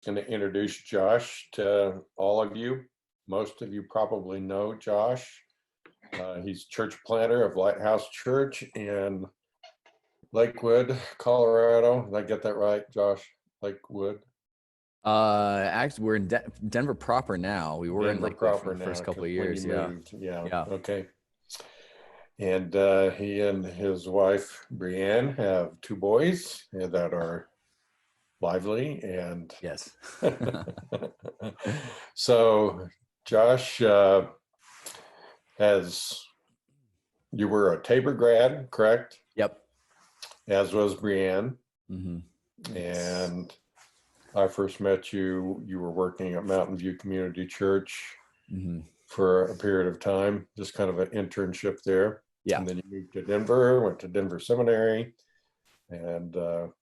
going to introduce Josh to all of you. Most of you probably know Josh. He's church planter of Lighthouse Church in Lakewood, Colorado. Did I get that right, Josh? Lakewood? Actually, we're in Denver proper now. We were in Lakewood for the first couple of years. Moved. Yeah. Okay. And he and his wife, Brianne, have 2 boys that are lively and Yes. So Josh, you were a Tabor grad, correct? Yep. As was Brianne. Mm-hmm. And I first met you were working at Mountain View Community Church for a period of time, just kind of an internship there. Yeah. And then you moved to Denver, went to Denver Seminary, and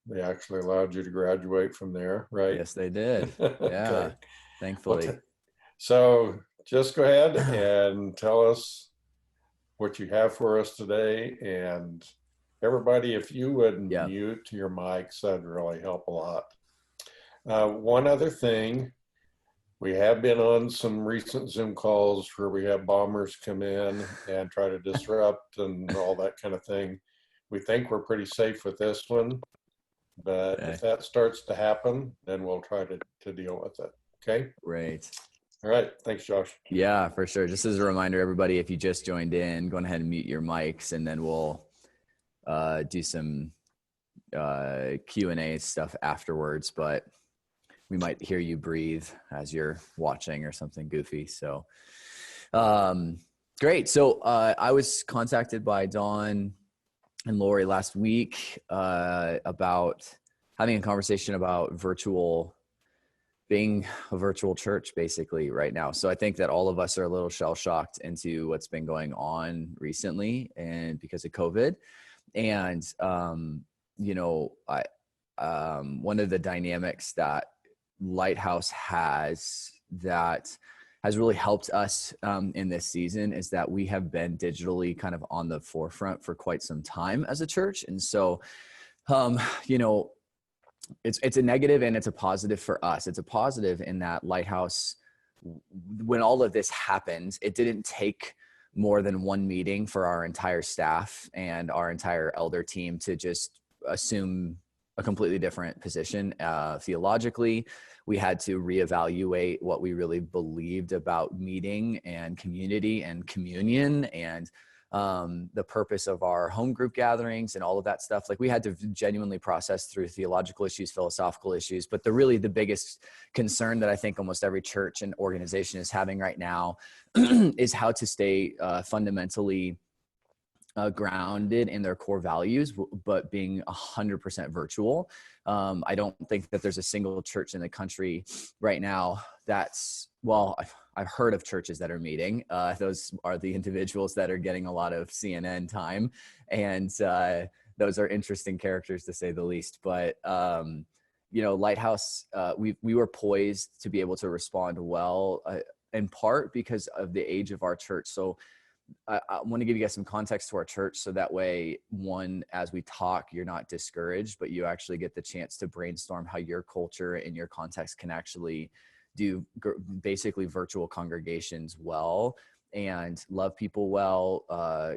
they actually allowed you to graduate from there, right? Yes, they did. Yeah, okay. Thankfully. So just go ahead and tell us what you have for us today. And everybody, if you would mute your mics, that'd really help a lot. One other thing, we have been on some recent Zoom calls where we have bombers come in and try to disrupt and all that kind of thing. We think we're pretty safe with this one, but if that starts to happen, then we'll try to deal with it. Okay? Great. All right. Thanks, Josh. Yeah, for sure. Just as a reminder, everybody, if you just joined in, go ahead and mute your mics, and then we'll do some Q&A stuff afterwards, but we might hear you breathe as you're watching or something goofy. So great. So I was contacted by Dawn and Lori last week about having a conversation about being a virtual church basically right now. So I think that all of us are a little shell-shocked into what's been going on recently and because of COVID. And, one of the dynamics that Lighthouse has that has really helped us in this season is that we have been digitally kind of on the forefront for quite some time as a church. And so, it's a negative and it's a positive for us. It's a positive in that Lighthouse, when all of this happened, it didn't take more than one meeting for our entire staff and our entire elder team to just assume a completely different position. Theologically, we had to reevaluate what we really believed about meeting and community and communion and the purpose of our home group gatherings and all of that stuff. Like we had to genuinely process through theological issues, philosophical issues, but the biggest concern that I think almost every church and organization is having right now is how to stay fundamentally grounded in their core values, but being 100% virtual. I don't think that there's a single church in the country right now I've heard of churches that are meeting. Those are the individuals that are getting a lot of CNN time. And those are interesting characters to say the least. But, Lighthouse, we were poised to be able to respond well, in part because of the age of our church. So I want to give you guys some context to our church. So that way, as we talk, you're not discouraged, but you actually get the chance to brainstorm how your culture and your context can actually do basically virtual congregations well and love people well,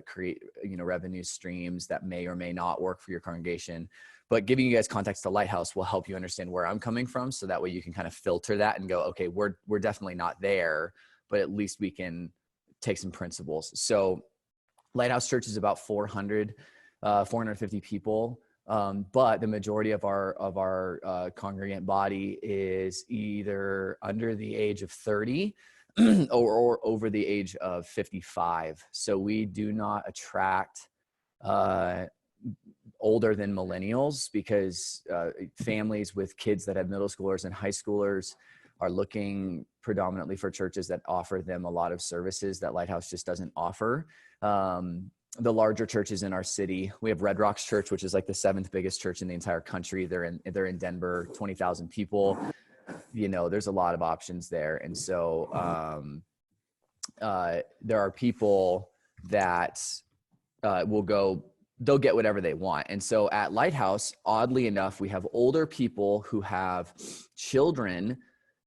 create, revenue streams that may or may not work for your congregation. But giving you guys context to Lighthouse will help you understand where I'm coming from. So that way you can kind of filter that and go, okay, we're definitely not there, but at least we can take some principles. So Lighthouse Church is about 450 people. But the majority of our congregant body is either under the age of 30 or over the age of 55. So we do not attract older than millennials because families with kids that have middle schoolers and high schoolers are looking predominantly for churches that offer them a lot of services that Lighthouse just doesn't offer. The larger churches in our city, we have Red Rocks Church, which is like the 7th biggest church in the entire country. They're in Denver, 20,000 people. There's a lot of options there. And so there are people that will go they'll get whatever they want. And so at Lighthouse, oddly enough, we have older people who have children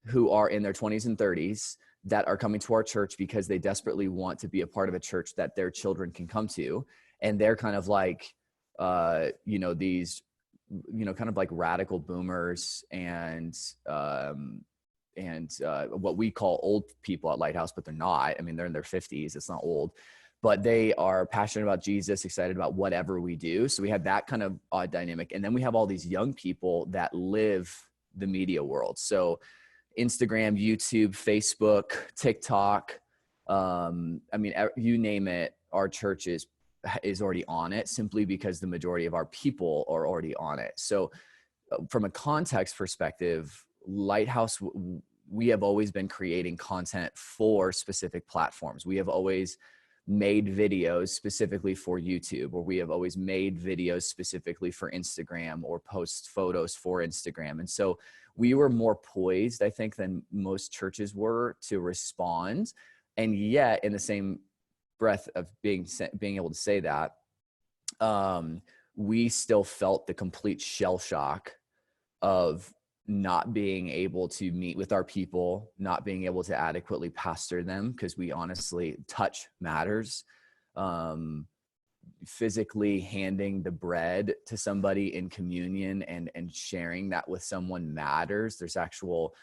who are in their 20s and 30s that are coming to our church because they desperately want to be a part of a church that their children can come to. And they're kind of like, these, kind of like radical boomers and what we call old people at Lighthouse, but they're not. I mean, they're in their 50s. It's not old, but they are passionate about Jesus, excited about whatever we do. So we have that kind of odd dynamic. And then we have all these young people that live the media world. So Instagram, YouTube, Facebook, TikTok. You name it, our church is already on it, simply because the majority of our people are already on it. So from a context perspective, Lighthouse, we have always been creating content for specific platforms. We have always made videos specifically for YouTube, or we have always made videos specifically for Instagram, or post photos for Instagram. And so we were more poised, I think, than most churches were to respond. And yet, in the same breath of being able to say that, we still felt the complete shell shock of not being able to meet with our people, not being able to adequately pastor them, because we honestly, touch matters. Physically handing the bread to somebody in communion and sharing that with someone matters. There's actual,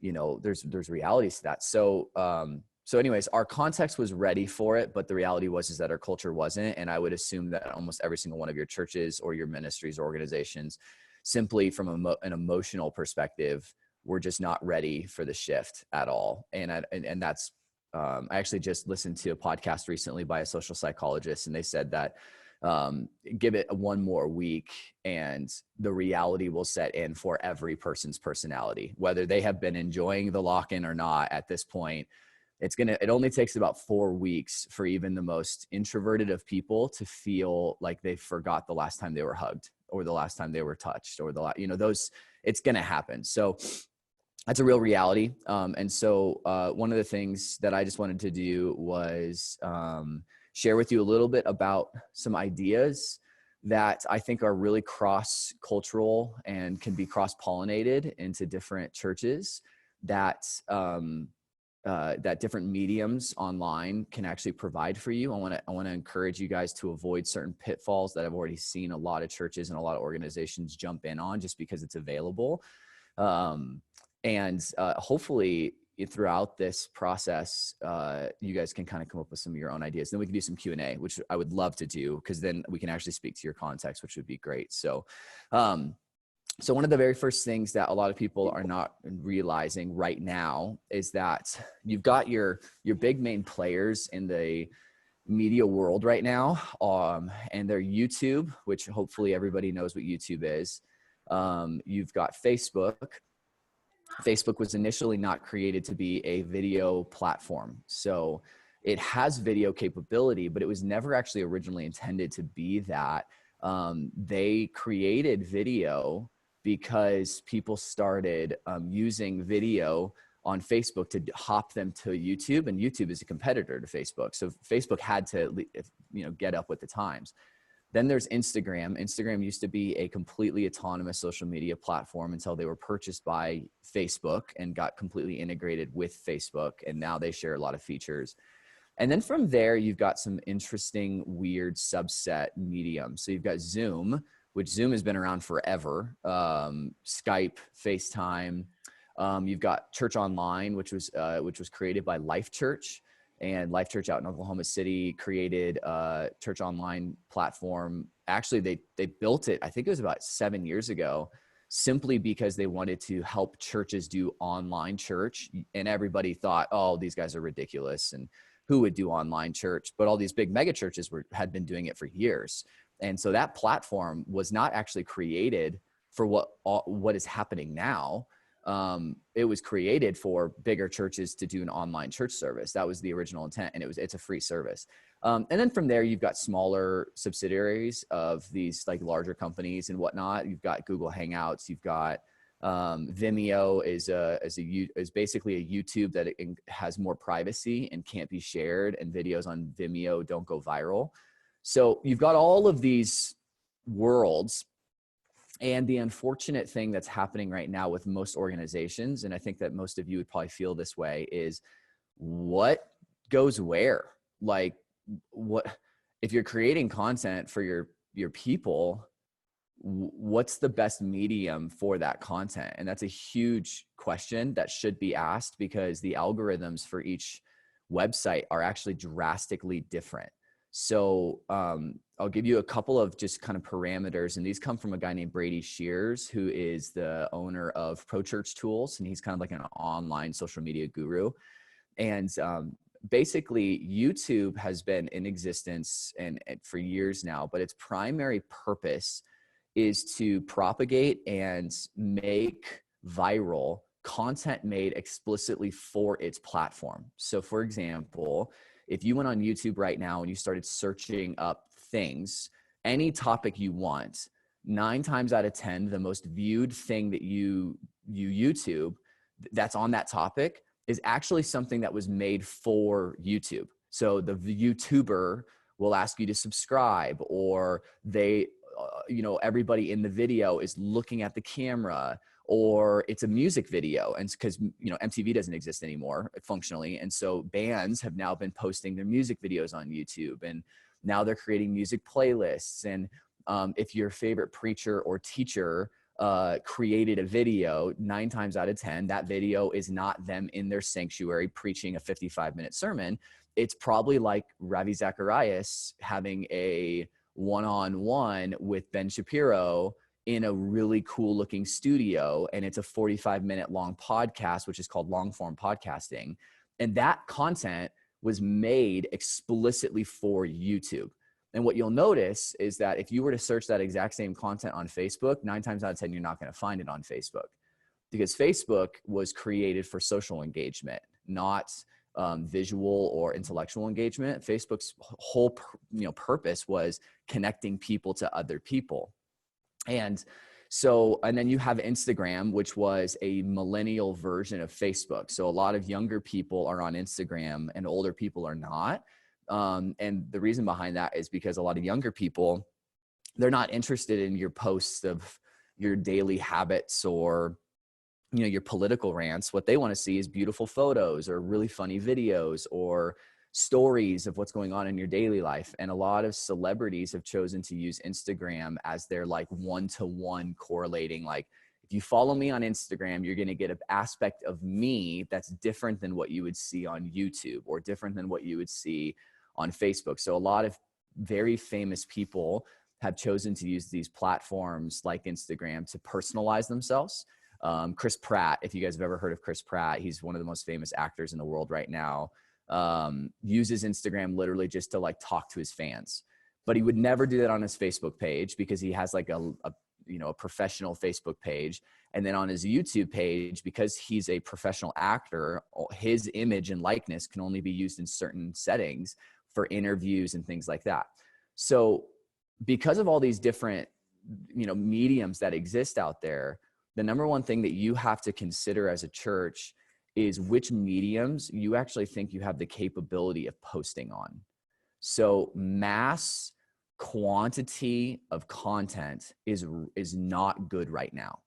there's realities to that. So anyways, our context was ready for it, but the reality was that our culture wasn't. And I would assume that almost every single one of your churches or your ministries or organizations, simply from an emotional perspective, we're just not ready for the shift at all. And that's, I actually just listened to a podcast recently by a social psychologist, and they said that give it one more week and the reality will set in for every person's personality, whether they have been enjoying the lock-in or not. At this point, it only takes about 4 weeks for even the most introverted of people to feel like they forgot the last time they were hugged, or the last time they were touched, or it's going to happen. So that's a real reality. And so one of the things that I just wanted to do was share with you a little bit about some ideas that I think are really cross-cultural and can be cross-pollinated into different churches, that different mediums online can actually provide for you. I want to encourage you guys to avoid certain pitfalls that I've already seen a lot of churches and a lot of organizations jump in on just because it's available. Hopefully throughout this process, you guys can kind of come up with some of your own ideas. Then we can do some Q&A, which I would love to do, because then we can actually speak to your context, which would be great. So one of the very first things that a lot of people are not realizing right now is that you've got your big main players in the media world right now, and they're YouTube, which hopefully everybody knows what YouTube is. You've got Facebook. Facebook was initially not created to be a video platform. So it has video capability, but it was never actually originally intended to be that. They created video because people started using video on Facebook to hop them to YouTube, and YouTube is a competitor to Facebook. So Facebook had to, get up with the times. Then there's Instagram. Instagram used to be a completely autonomous social media platform until they were purchased by Facebook and got completely integrated with Facebook. And now they share a lot of features. And then from there, you've got some interesting, weird subset mediums. So you've got Zoom, which Zoom has been around forever. Skype, FaceTime. You've got Church Online, which was created by Life Church. And Life Church out in Oklahoma City created a church online platform. Actually, they built it, I think it was about 7 years ago, simply because they wanted to help churches do online church. And everybody thought, oh, these guys are ridiculous, and who would do online church? But all these big mega churches had been doing it for years. And so that platform was not actually created for what is happening now. It was created for bigger churches to do an online church service. That was the original intent, and it's a free service. And then from there, you've got smaller subsidiaries of these like larger companies and whatnot. You've got Google Hangouts. You've got Vimeo is basically a YouTube that has more privacy and can't be shared, and videos on Vimeo don't go viral. So you've got all of these worlds. And the unfortunate thing that's happening right now with most organizations, and I think that most of you would probably feel this way, is what goes where? Like, what if you're creating content for your people, what's the best medium for that content? And that's a huge question that should be asked, because the algorithms for each website are actually drastically different. So I'll give you a couple of just kind of parameters, and these come from a guy named Brady Shears, who is the owner of Pro Church Tools, and he's kind of like an online social media guru. And basically, YouTube has been in existence and for years now, but its primary purpose is to propagate and make viral content made explicitly for its platform. So for example, if you went on YouTube right now and you started searching up things, any topic you want, 9 times out of 10, the most viewed thing that you YouTube that's on that topic is actually something that was made for YouTube. So the YouTuber will ask you to subscribe, or they, everybody in the video is looking at the camera, or it's a music video. And because, MTV doesn't exist anymore functionally. And so bands have now been posting their music videos on YouTube, and now they're creating music playlists. And if your favorite preacher or teacher created a video, 9 times out of 10, that video is not them in their sanctuary preaching a 55-minute sermon. It's probably like Ravi Zacharias having a one-on-one with Ben Shapiro in a really cool looking studio. And it's a 45-minute long podcast, which is called long form podcasting. And that content was made explicitly for YouTube. And what you'll notice is that if you were to search that exact same content on Facebook, 9 times out of 10, you're not going to find it on Facebook, because Facebook was created for social engagement, not visual or intellectual engagement. Facebook's whole purpose was connecting people to other people. And then you have Instagram, which was a millennial version of Facebook. So a lot of younger people are on Instagram and older people are not. And the reason behind that is because a lot of younger people, they're not interested in your posts of your daily habits or, your political rants. What they want to see is beautiful photos or really funny videos or stories of what's going on in your daily life. And a lot of celebrities have chosen to use Instagram as their like one-to-one correlating. Like, if you follow me on Instagram, you're going to get an aspect of me that's different than what you would see on YouTube or different than what you would see on Facebook. So a lot of very famous people have chosen to use these platforms like Instagram to personalize themselves. Chris Pratt, if you guys have ever heard of Chris Pratt, he's one of the most famous actors in the world right now, uses Instagram literally just to like talk to his fans. But he would never do that on his Facebook page, because he has like a professional Facebook page. And then on his YouTube page, because he's a professional actor, his image and likeness can only be used in certain settings for interviews and things like that. So because of all these different, mediums that exist out there, the number one thing that you have to consider as a church is which mediums you actually think you have the capability of posting on. So mass quantity of content is not good right now.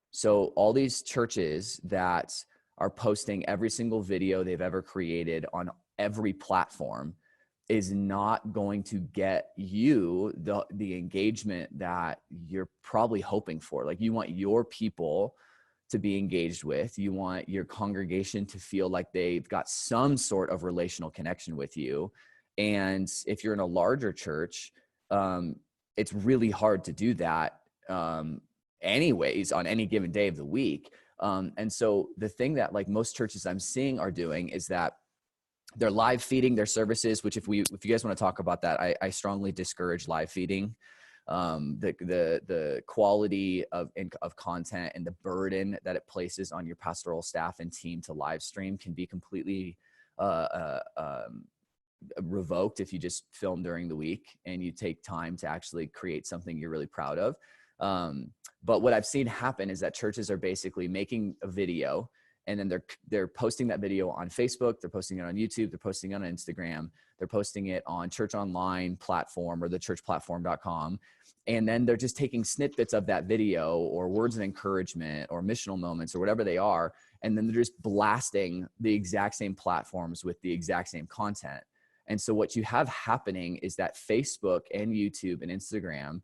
So all these churches that are posting every single video they've ever created on every platform is not going to get you the engagement that you're probably hoping for. Like, you want your people to be engaged with. You want your congregation to feel like they've got some sort of relational connection with you. And if you're in a larger church, it's really hard to do that anyways on any given day of the week. And so the thing that like most churches I'm seeing are doing is that they're live feeding their services, which if you guys want to talk about that, I strongly discourage live feeding. The quality of content and the burden that it places on your pastoral staff and team to live stream can be completely revoked if you just film during the week and you take time to actually create something you're really proud of. But what I've seen happen is that churches are basically making a video and then they're posting that video on Facebook, they're posting it on YouTube, they're posting it on Instagram, they're posting it on Church Online platform or the churchplatform.com. And then they're just taking snippets of that video or words of encouragement or missional moments or whatever they are. And then they're just blasting the exact same platforms with the exact same content. And so what you have happening is that Facebook and YouTube and Instagram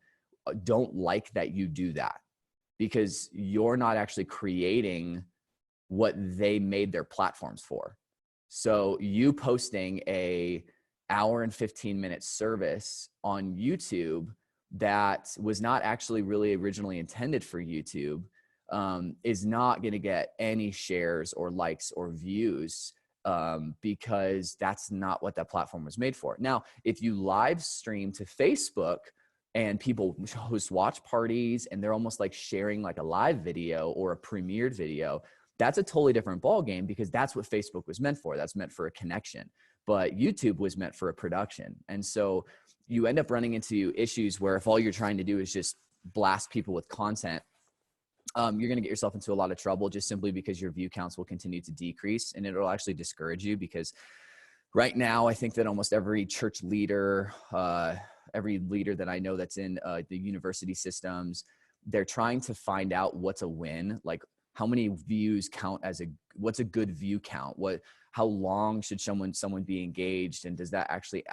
don't like that you do that, because you're not actually creating what they made their platforms for. So you posting a hour and 15-minute service on YouTube that was not actually really originally intended for YouTube is not going to get any shares or likes or views because that's not what that platform was made for. Now, if you live stream to Facebook and people host watch parties and they're almost like sharing like a live video or a premiered video, that's a totally different ballgame, because that's what Facebook was meant for. That's meant for a connection. But YouTube was meant for a production. And so you end up running into issues where if all you're trying to do is just blast people with content, you're going to get yourself into a lot of trouble, just simply because your view counts will continue to decrease, and it'll actually discourage you. Because right now, I think that almost every church leader, every leader that I know that's in the university systems, they're trying to find out what's a win. Like, how many views count as what's a good view count? How long should someone be engaged? And does that actually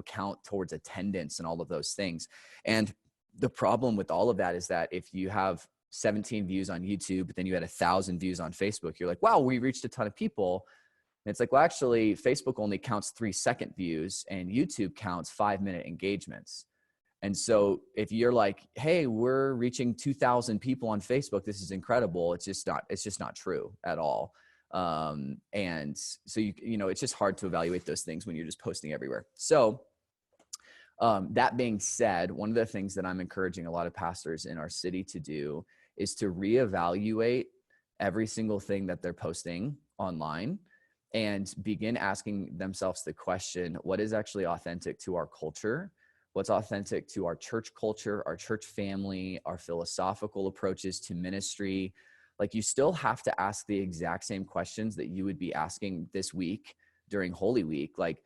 count towards attendance and all of those things? And the problem with all of that is that if you have 17 views on YouTube, but then you had 1,000 views on Facebook, you're like, wow, we reached a ton of people. And it's like, well, actually Facebook only counts 3-second views and YouTube counts 5-minute engagements. And so if you're like, hey, we're reaching 2,000 people on Facebook, this is incredible, it's just not true at all. And so it's just hard to evaluate those things when you're just posting everywhere. So that being said, one of the things that I'm encouraging a lot of pastors in our city to do is to reevaluate every single thing that they're posting online and begin asking themselves the question, what is actually authentic to our culture? What's authentic to our church culture, our church family, our philosophical approaches to ministry? Like, you still have to ask the exact same questions that you would be asking this week during Holy Week. Like,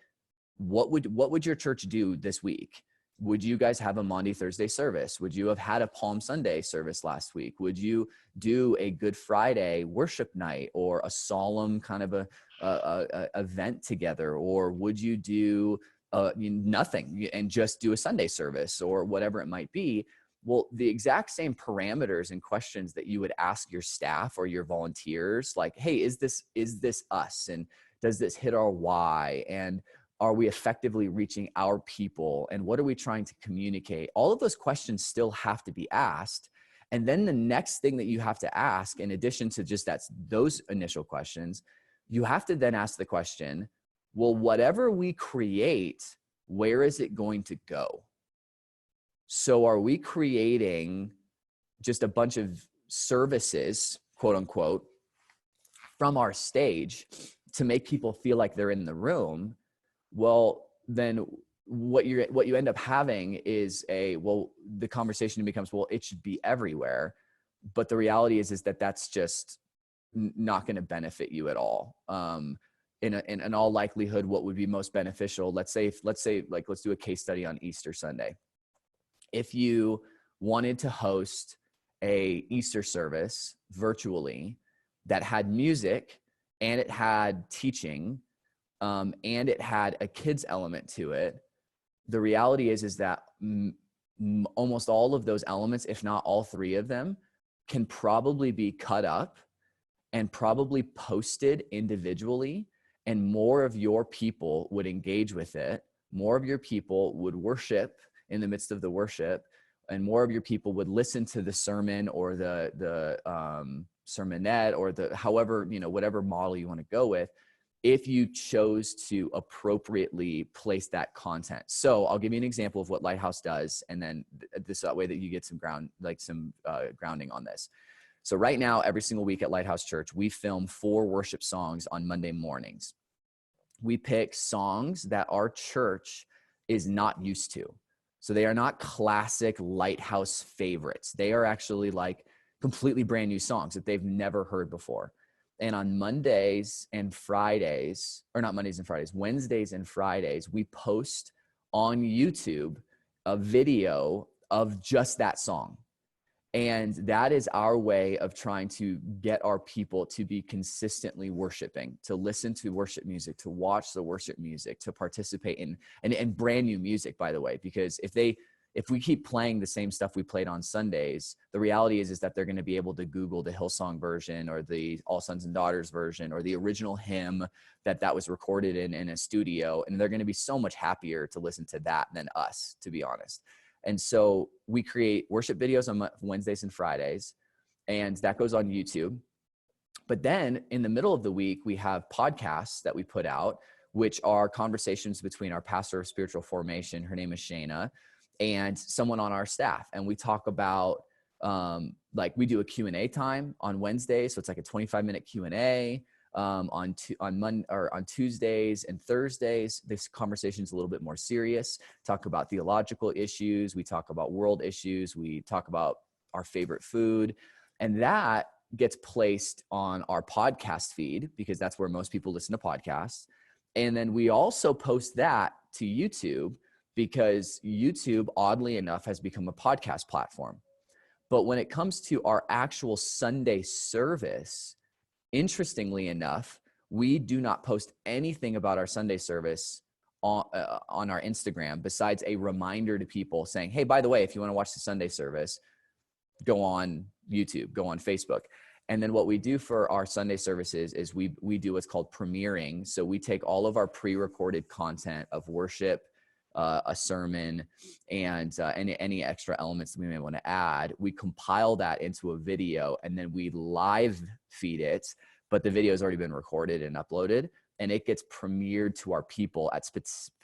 what would your church do this week? Would you guys have a Maundy Thursday service? Would you have had a Palm Sunday service last week? Would you do a Good Friday worship night or a solemn kind of a event together? Or would you do nothing and just do a Sunday service or whatever it might be? Well, the exact same parameters and questions that you would ask your staff or your volunteers, like, hey, is this us? And does this hit our why? And are we effectively reaching our people? And what are we trying to communicate? All of those questions still have to be asked. And then the next thing that you have to ask, in addition to just those initial questions, you have to then ask the question, well, whatever we create, where is it going to go? So are we creating just a bunch of services, quote unquote, from our stage to make people feel like they're in the room? Well, then what you end up having is the conversation becomes, well, it should be everywhere. But the reality is that that's just not going to benefit you at all. In all likelihood, what would be most beneficial, let's do a case study on Easter Sunday. If you wanted to host a Easter service virtually that had music and it had teaching, and it had a kids element to it, the reality is that almost all of those elements, if not all three of them, can probably be cut up and probably posted individually, and more of your people would engage with it. More of your people would worship in the midst of the worship, and more of your people would listen to the sermon or the sermonette or whatever model you want to go with, if you chose to appropriately place that content. So I'll give you an example of what Lighthouse does, and then that way that you get some grounding on this. So right now, every single week at Lighthouse Church, we film 4 worship songs on Monday mornings. We pick songs that our church is not used to. So they are not classic Lighthouse favorites. They are actually like completely brand new songs that they've never heard before. And on Mondays and Fridays, or not Mondays and Fridays, Wednesdays and Fridays, we post on YouTube a video of just that song. And that is our way of trying to get our people to be consistently worshiping, to listen to worship music, to watch the worship music, to participate in and brand new music, by the way, because if we keep playing the same stuff we played on Sundays, the reality is that they're going to be able to Google the Hillsong version or the All Sons and Daughters version or the original hymn that was recorded in a studio. And they're going to be so much happier to listen to that than us, to be honest. And so we create worship videos on Wednesdays and Fridays, and that goes on YouTube. But then in the middle of the week, we have podcasts that we put out, which are conversations between our pastor of spiritual formation, her name is Shayna, and someone on our staff. And we talk about, like we do a Q&A time on Wednesday. So it's like a 25-minute Q&A. On Tuesdays and Thursdays, this conversation is a little bit more serious. Talk about theological issues. We talk about world issues. We talk about our favorite food. And that gets placed on our podcast feed because that's where most people listen to podcasts. And then we also post that to YouTube because YouTube, oddly enough, has become a podcast platform. But when it comes to our actual Sunday service, interestingly enough, we do not post anything about our Sunday service on our Instagram besides a reminder to people saying, hey, by the way, if you want to watch the Sunday service, go on YouTube, go on Facebook. And then what we do for our Sunday services is we do what's called premiering. So we take all of our pre-recorded content of worship, a sermon, and any extra elements that we may want to add. We compile that into a video and then we live feed it, but the video has already been recorded and uploaded, and it gets premiered to our people at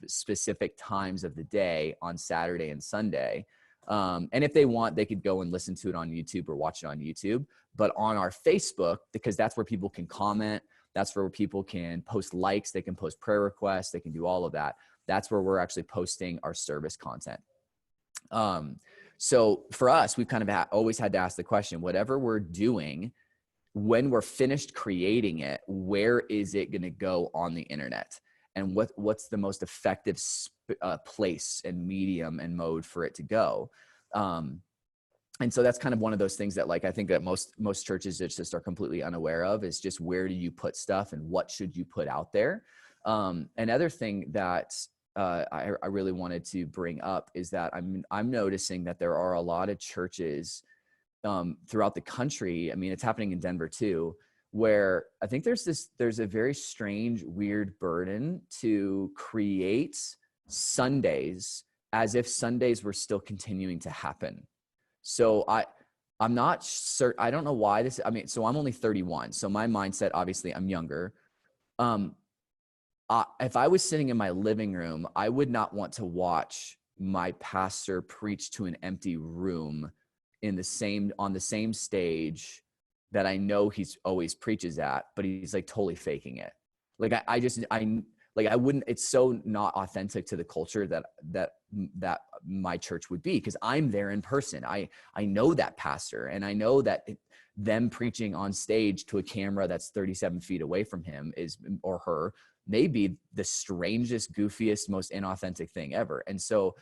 specific times of the day on Saturday and Sunday. And if they want, they could go and listen to it on YouTube or watch it on YouTube. But on our Facebook, because that's where people can comment, that's where people can post likes, they can post prayer requests, they can do all of that. That's where we're actually posting our service content. So for us, we've kind of always had to ask the question, whatever we're doing, when we're finished creating it, where is it going to go on the internet? And what's the most effective place and medium and mode for it to go? And so that's kind of one of those things that, like, I think that most churches just are completely unaware of, is just where do you put stuff and what should you put out there? Another thing that I really wanted to bring up is that I'm noticing that there are a lot of churches throughout the country. I mean, it's happening in Denver too, where I think there's a very strange, weird burden to create Sundays as if Sundays were still continuing to happen. So I'm not certain. I don't know why this. I mean, so I'm only 31. So my mindset, obviously, I'm younger. If I was sitting in my living room, I would not want to watch my pastor preach to an empty room on the same stage that I know he's always preaches at, but he's like totally faking it. Like I wouldn't, it's so not authentic to the culture that my church would be, because I'm there in person. I know that pastor, and I know that them preaching on stage to a camera that's 37 feet away from him or her may be the strangest, goofiest, most inauthentic thing ever. And so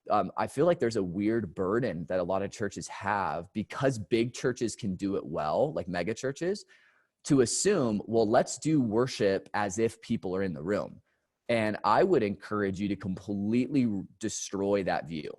I feel like there's a weird burden that a lot of churches have, because big churches can do it well, like mega churches, to assume, well, let's do worship as if people are in the room. And I would encourage you to completely destroy that view.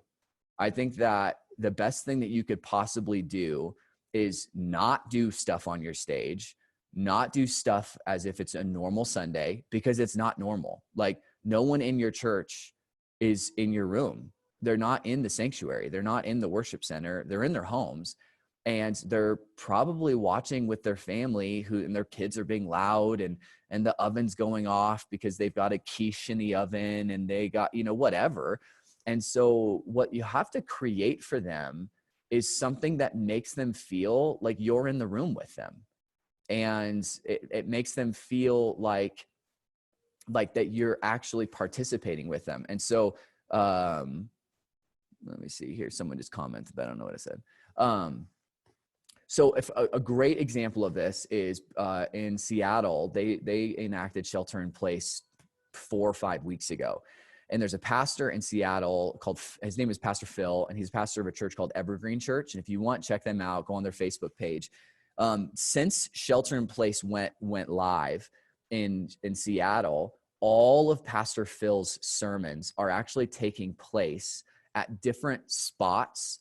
I think that the best thing that you could possibly do is not do stuff on your stage, not do stuff as if it's a normal Sunday, because it's not normal. Like, no one in your church is in your room. They're not in the sanctuary. They're not in the worship center. They're in their homes, and they're probably watching with their family and their kids are being loud, and the oven's going off because they've got a quiche in the oven and they got, whatever. And so what you have to create for them is something that makes them feel like you're in the room with them. And it makes them feel like that you're actually participating with them. And so, let me see here. Someone just commented, but I don't know what I said. So if a great example of this is in Seattle, they enacted shelter in place 4 or 5 weeks ago. And there's a pastor in Seattle his name is Pastor Phil, and he's pastor of a church called Evergreen Church. And if you want, check them out, go on their Facebook page. Since shelter in place went live in Seattle, all of Pastor Phil's sermons are actually taking place at different spots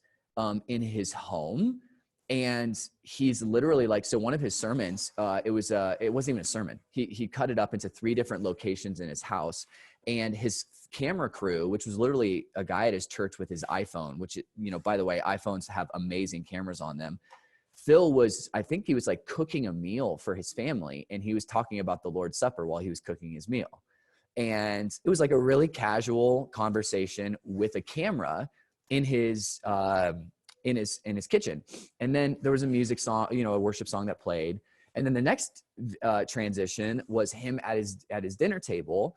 in his home. And he's literally like, so one of his sermons, it wasn't even a sermon. He cut it up into 3 different locations in his house, and his camera crew, which was literally a guy at his church with his iPhone, which, by the way, iPhones have amazing cameras on them. Phil I think he was like cooking a meal for his family, and he was talking about the Lord's Supper while he was cooking his meal. And it was like a really casual conversation with a camera in his kitchen. And then there was a music song, a worship song that played. And then the next transition was him at his dinner table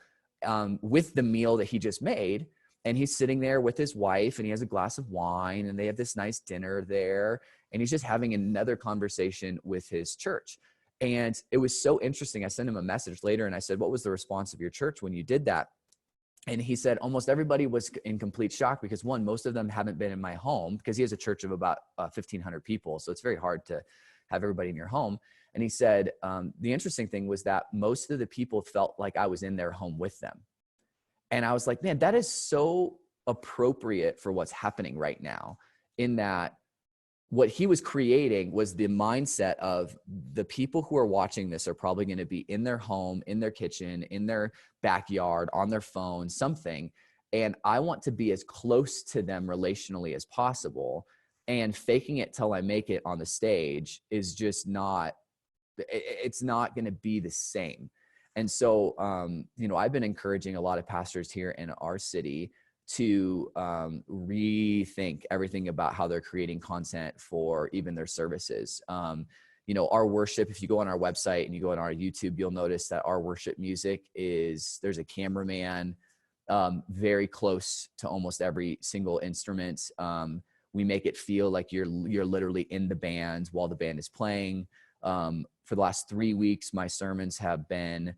with the meal that he just made. And he's sitting there with his wife, and he has a glass of wine, and they have this nice dinner there. And he's just having another conversation with his church. And it was so interesting. I sent him a message later, and I said, what was the response of your church when you did that? And he said almost everybody was in complete shock, because one, most of them haven't been in my home, because he has a church of about 1,500 people. So it's very hard to have everybody in your home. And he said, the interesting thing was that most of the people felt like I was in their home with them. And I was like, man, that is so appropriate for what's happening right now, in that what he was creating was the mindset of the people who are watching this are probably going to be in their home, in their kitchen, in their backyard, on their phone, something. And I want to be as close to them relationally as possible. And faking it till I make it on the stage is just it's not going to be the same. And so, I've been encouraging a lot of pastors here in our city to rethink everything about how they're creating content for even their services. Our worship, if you go on our website and you go on our YouTube, you'll notice that our worship music there's a cameraman very close to almost every single instrument. We make it feel like you're literally in the band while the band is playing. For the last 3 weeks, my sermons have been,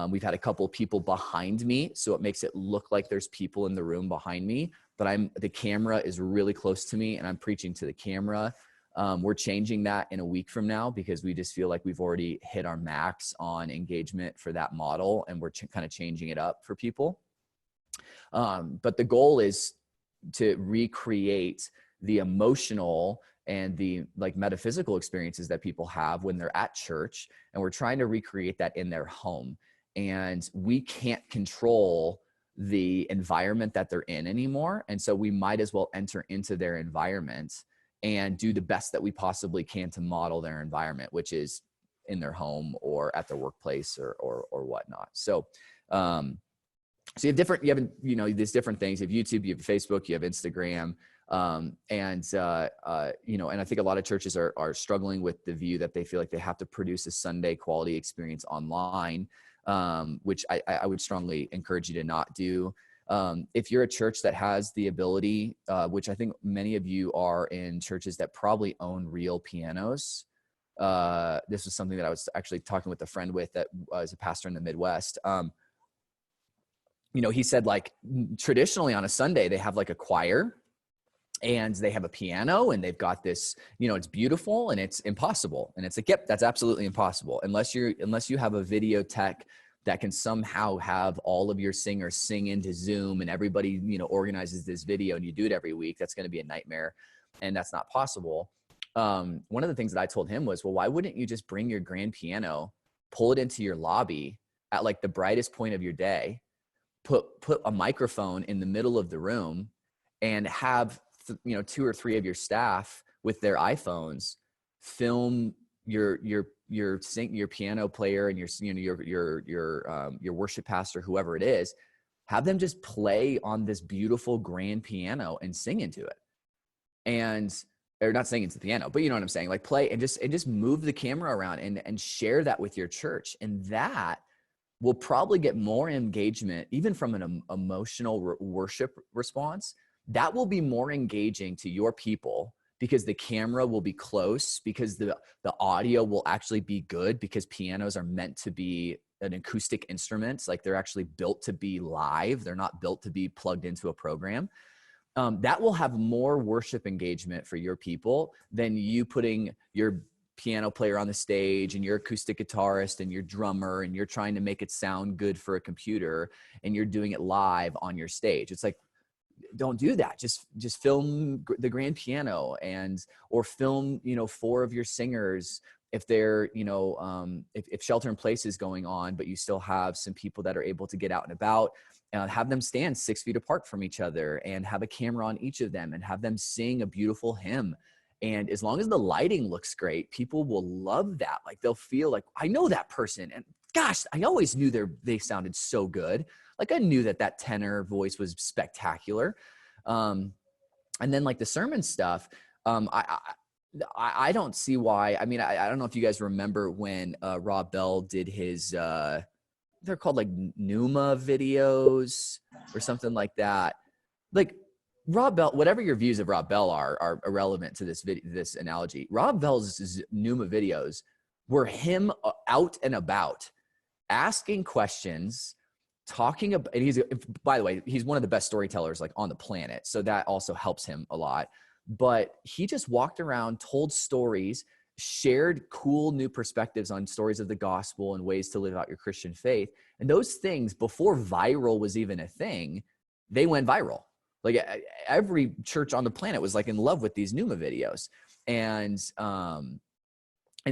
we've had a couple of people behind me, so it makes it look like there's people in the room behind me, but the camera is really close to me and I'm preaching to the camera. We're changing that in a week from now, because we just feel like we've already hit our max on engagement for that model, and we're kind of changing it up for people. But the goal is to recreate the emotional and the metaphysical experiences that people have when they're at church. And we're trying to recreate that in their home. And we can't control the environment that they're in anymore. And so we might as well enter into their environment and do the best that we possibly can to model their environment, which is in their home or at their workplace or whatnot. So, so you have these different things. You have YouTube, you have Facebook, you have Instagram. And I think a lot of churches are struggling with the view that they feel like they have to produce a Sunday quality experience online, which I would strongly encourage you to not do. If you're a church that has the ability, which I think many of you are in churches that probably own real pianos. This was something that I was actually talking with a friend with that was a pastor in the Midwest. He said, traditionally on a Sunday, they have a choir, and they have a piano, and they've got this, it's beautiful, and it's impossible. And it's yep, that's absolutely impossible. Unless you have a video tech that can somehow have all of your singers sing into Zoom, and everybody, organizes this video, and you do it every week, that's going to be a nightmare. And that's not possible. One of the things that I told him was, well, why wouldn't you just bring your grand piano, pull it into your lobby at the brightest point of your day, put a microphone in the middle of the room, and have 2 or 3 of your staff with their iPhones film your piano player and your worship pastor, whoever it is, have them just play on this beautiful grand piano and sing into it. Or not sing into the piano, but you know what I'm saying? Play and just move the camera around and share that with your church. And that will probably get more engagement, even from an emotional worship response. That will be more engaging to your people, because the camera will be close, because the audio will actually be good, because pianos are meant to be an acoustic instrument. Like they're actually built to be live. They're not built to be plugged into a program. That will have more worship engagement for your people than you putting your piano player on the stage and your acoustic guitarist and your drummer and you're trying to make it sound good for a computer and you're doing it live on your stage. It's like, don't do that. Just film the grand piano or film, 4 of your singers if they're, if shelter in place is going on, but you still have some people that are able to get out and about, have them stand 6 feet apart from each other and have a camera on each of them and have them sing a beautiful hymn. And as long as the lighting looks great, people will love that. Like they'll feel like, I know that person. And gosh, I always knew they sounded so good. Like I knew that tenor voice was spectacular. And then like the sermon stuff, I don't see why. I mean, I don't know if you guys remember when Rob Bell did his, they're called like Pneuma videos or something like that. Like Rob Bell, whatever your views of Rob Bell are irrelevant to this analogy. Rob Bell's Pneuma videos were him out and about, asking questions, talking about, and by the way, he's one of the best storytellers like on the planet. So that also helps him a lot. But he just walked around, told stories, shared cool new perspectives on stories of the gospel and ways to live out your Christian faith. And those things, before viral was even a thing, they went viral. Like every church on the planet was like in love with these Pneuma videos. And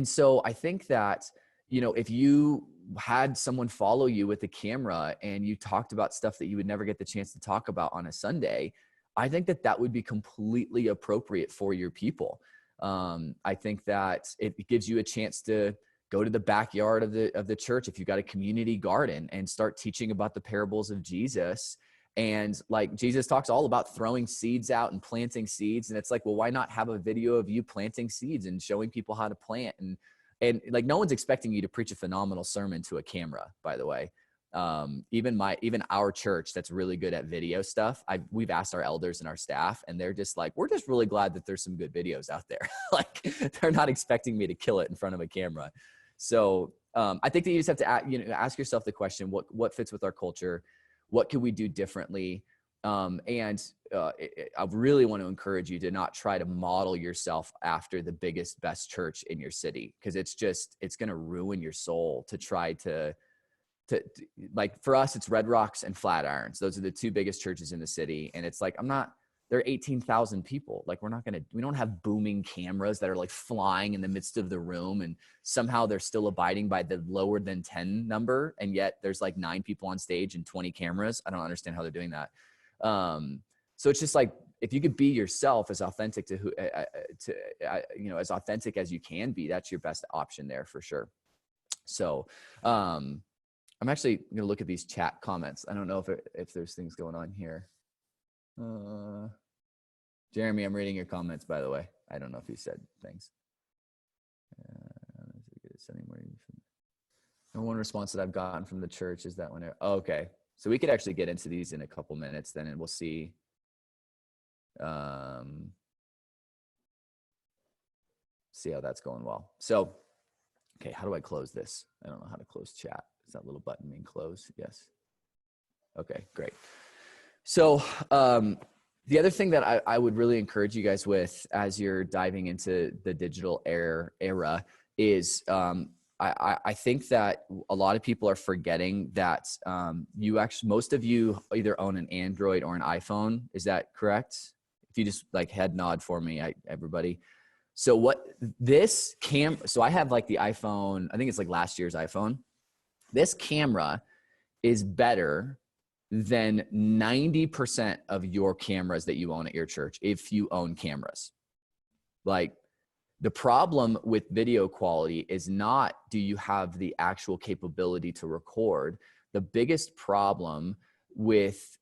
so I think that, if you had someone follow you with a camera and you talked about stuff that you would never get the chance to talk about on a Sunday, I think that would be completely appropriate for your people. I think that it gives you a chance to go to the backyard of the church if you've got a community garden and start teaching about the parables of Jesus. And like Jesus talks all about throwing seeds out and planting seeds. And it's like, well, why not have a video of you planting seeds and showing people how to plant? And like, no one's expecting you to preach a phenomenal sermon to a camera, by the way. Even our church that's really good at video stuff, we've asked our elders and our staff, and they're just like, we're just really glad that there's some good videos out there. Like they're not expecting me to kill it in front of a camera. So I think that you just have to ask yourself the question, what fits with our culture? What can we do differently? I really want to encourage you to not try to model yourself after the biggest, best church in your city, because it's going to ruin your soul to try to like, for us, it's Red Rocks and Flatirons. Those are the 2 biggest churches in the city. And it's like, there are 18,000 people. Like we don't have booming cameras that are like flying in the midst of the room. And somehow they're still abiding by the lower than 10 number. And yet there's like 9 people on stage and 20 cameras. I don't understand how they're doing that. So it's just like, if you could be yourself as authentic as authentic as you can be, that's your best option there for sure. So, I'm actually going to look at these chat comments. I don't know if there's things going on here. Jeremy, I'm reading your comments, by the way. I don't know if you said things. One response that I've gotten from the church is that okay. So we could actually get into these in a couple minutes then, and we'll see. See how that's going well. So, okay, how do I close this? I don't know how to close chat. Does that little button mean close? Yes. Okay, great. So the other thing that I would really encourage you guys with as you're diving into the digital era is I think that a lot of people are forgetting that most of you either own an Android or an iPhone. Is that correct? If you just like head nod for me, everybody. So so I have like the iPhone, I think it's like last year's iPhone. This camera is better than 90% of your cameras that you own at your church, if you own cameras. Like, the problem with video quality is not, do you have the actual capability to record? The biggest problem with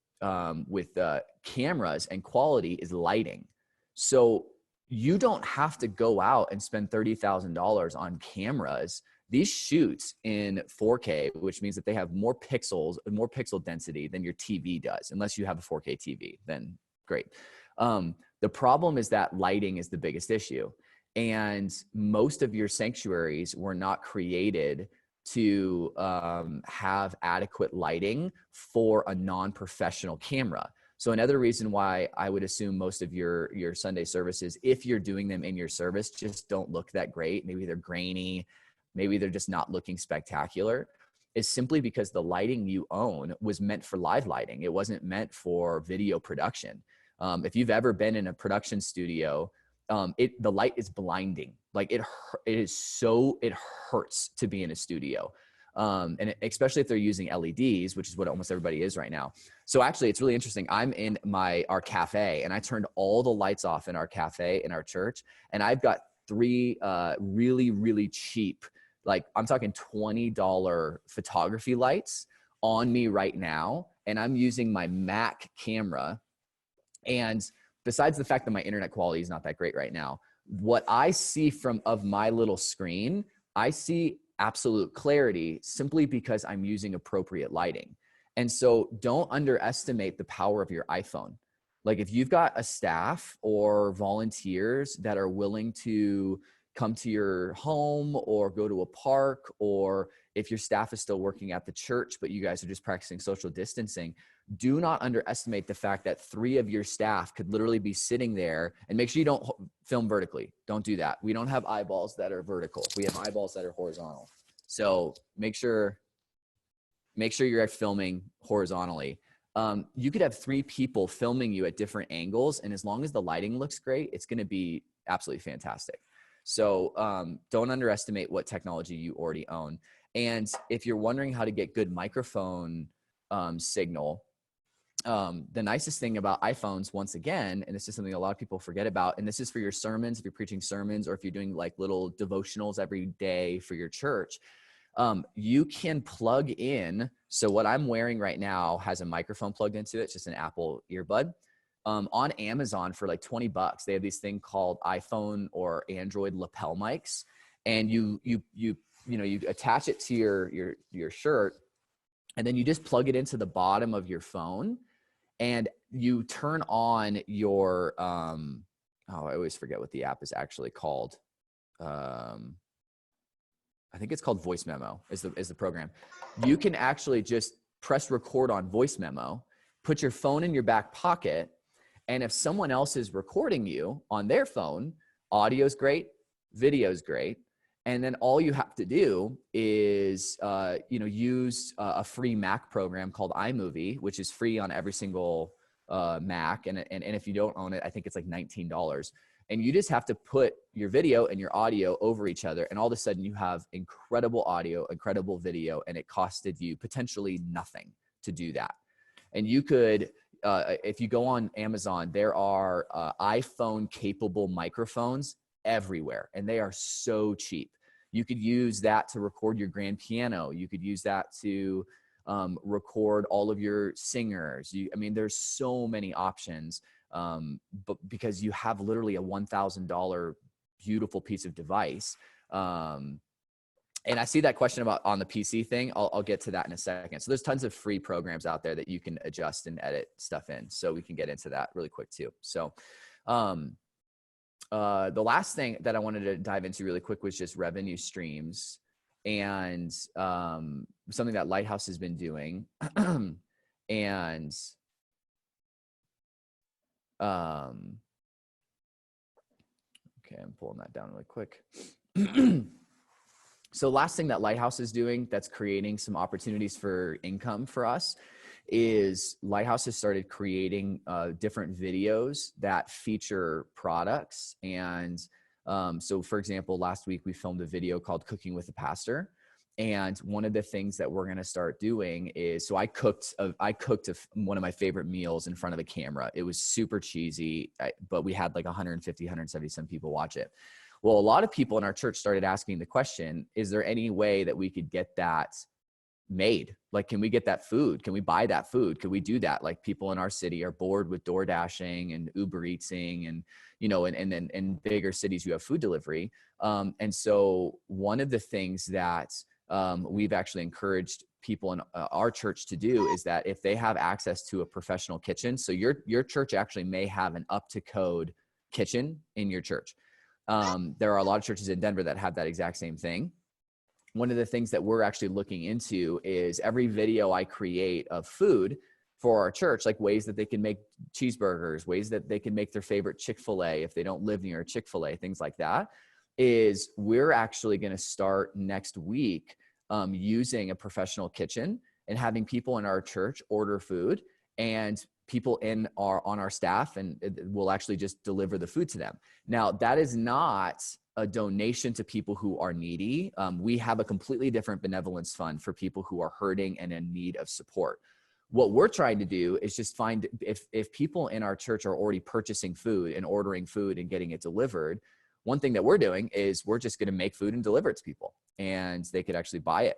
cameras and quality is lighting. So you don't have to go out and spend $30,000 on cameras. These shoots in 4K, which means that they have more pixels and more pixel density than your TV does, unless you have a 4K TV, then great. The problem is that lighting is the biggest issue. And most of your sanctuaries were not created to have adequate lighting for a non-professional camera. So another reason why I would assume most of your Sunday services, if you're doing them in your service, just don't look that great. Maybe they're grainy, maybe they're just not looking spectacular, is simply because the lighting you own was meant for live lighting. It wasn't meant for video production. If you've ever been in a production studio, the light is blinding. Like it hurts to be in a studio. And especially if they're using LEDs, which is what almost everybody is right now. So actually it's really interesting. I'm in our cafe, and I turned all the lights off in our cafe in our church. And I've got 3 really, really cheap, like I'm talking $20 photography lights on me right now. And I'm using my Mac camera. And besides the fact that my internet quality is not that great right now, what I see of my little screen, I see absolute clarity simply because I'm using appropriate lighting. And so don't underestimate the power of your iPhone. Like if you've got a staff or volunteers that are willing to come to your home or go to a park, or if your staff is still working at the church, but you guys are just practicing social distancing, do not underestimate the fact that 3 of your staff could literally be sitting there. And make sure you don't film vertically. Don't do that. We don't have eyeballs that are vertical. We have eyeballs that are horizontal. So make sure you're filming horizontally. You could have 3 people filming you at different angles. And as long as the lighting looks great, it's going to be absolutely fantastic. So don't underestimate what technology you already own. And if you're wondering how to get good microphone signal, the nicest thing about iPhones, once again, and this is something a lot of people forget about, and this is for your sermons, if you're preaching sermons, or if you're doing like little devotionals every day for your church, you can plug in. So what I'm wearing right now has a microphone plugged into it. It's just an Apple earbud. On Amazon for like $20, they have these thing called iPhone or Android lapel mics, and you attach it to your shirt, and then you just plug it into the bottom of your phone, and you turn on your I always forget what the app is actually called. I think it's called Voice Memo is the program. You can actually just press record on Voice Memo, put your phone in your back pocket, and if someone else is recording you on their phone, audio's great, video's great. And then all you have to do is, use a free Mac program called iMovie, which is free on every single Mac. And if you don't own it, I think it's like $19. And you just have to put your video and your audio over each other. And all of a sudden you have incredible audio, incredible video, and it costed you potentially nothing to do that. And you could, if you go on Amazon, there are iPhone capable microphones everywhere, and they are so cheap. You could use that to record your grand piano. You could use that to record all of your singers. There's so many options, but because you have literally a $1,000 beautiful piece of device. And I see that question about on the PC thing. I'll get to that in a second. So there's tons of free programs out there that you can adjust and edit stuff in. So we can get into that really quick too. So the last thing that I wanted to dive into really quick was just revenue streams, and something that Lighthouse has been doing. And okay, I'm pulling that down really quick. So last thing that Lighthouse is doing that's creating some opportunities for income for us is Lighthouse has started creating different videos that feature products. And so for example, last week we filmed a video called Cooking with a Pastor. And one of the things that we're going to start doing is, so I cooked one of my favorite meals in front of a camera. It was super cheesy, but we had like 150, 170 some people watch it. Well, a lot of people in our church started asking the question, is there any way that we could get that made? Like, can we get that food? Can we buy that food? Could we do that? Like, people in our city are bored with door dashing and Uber Eatsing, and, and then in bigger cities, you have food delivery. And so one of the things that we've actually encouraged people in our church to do is that if they have access to a professional kitchen, so your church actually may have an up to code kitchen in your church. There are a lot of churches in Denver that have that exact same thing. One of the things that we're actually looking into is every video I create of food for our church, like ways that they can make cheeseburgers, ways that they can make their favorite Chick-fil-A if they don't live near a Chick-fil-A, things like that, is we're actually going to start next week using a professional kitchen and having people in our church order food, and people on our staff and will actually just deliver the food to them. Now, that is not a donation to people who are needy. We have a completely different benevolence fund for people who are hurting and in need of support. What we're trying to do is just find if people in our church are already purchasing food and ordering food and getting it delivered, one thing that we're doing is we're just going to make food and deliver it to people, and they could actually buy it.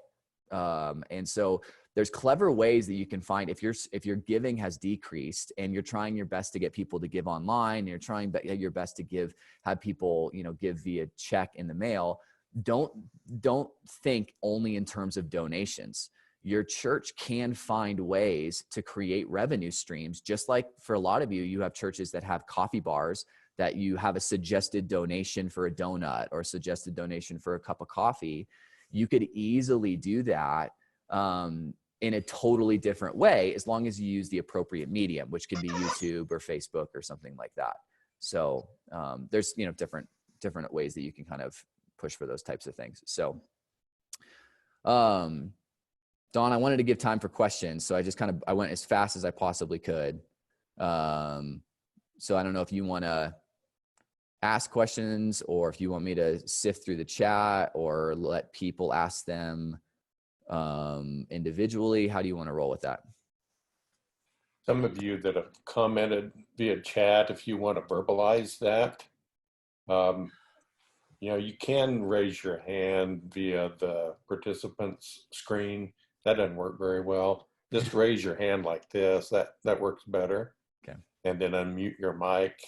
And so there's clever ways that you can find if your giving has decreased and you're trying your best to get people to give online, and you're trying your best to have people, give via check in the mail. Don't think only in terms of donations. Your church can find ways to create revenue streams. Just like for a lot of you have churches that have coffee bars that you have a suggested donation for a donut or a suggested donation for a cup of coffee. You could easily do that in a totally different way, as long as you use the appropriate medium, which could be YouTube or Facebook or something like that. So there's, different ways that you can kind of push for those types of things. So, Dawn, I wanted to give time for questions. So I went as fast as I possibly could. So I don't know if you want to ask questions or if you want me to sift through the chat or let people ask them individually. How do you want to roll with that? Some of you that have commented via chat, if you want to verbalize that, you can raise your hand via the participants screen. That doesn't work very well. Just raise your hand like this. That works better. Okay. And then unmute your mic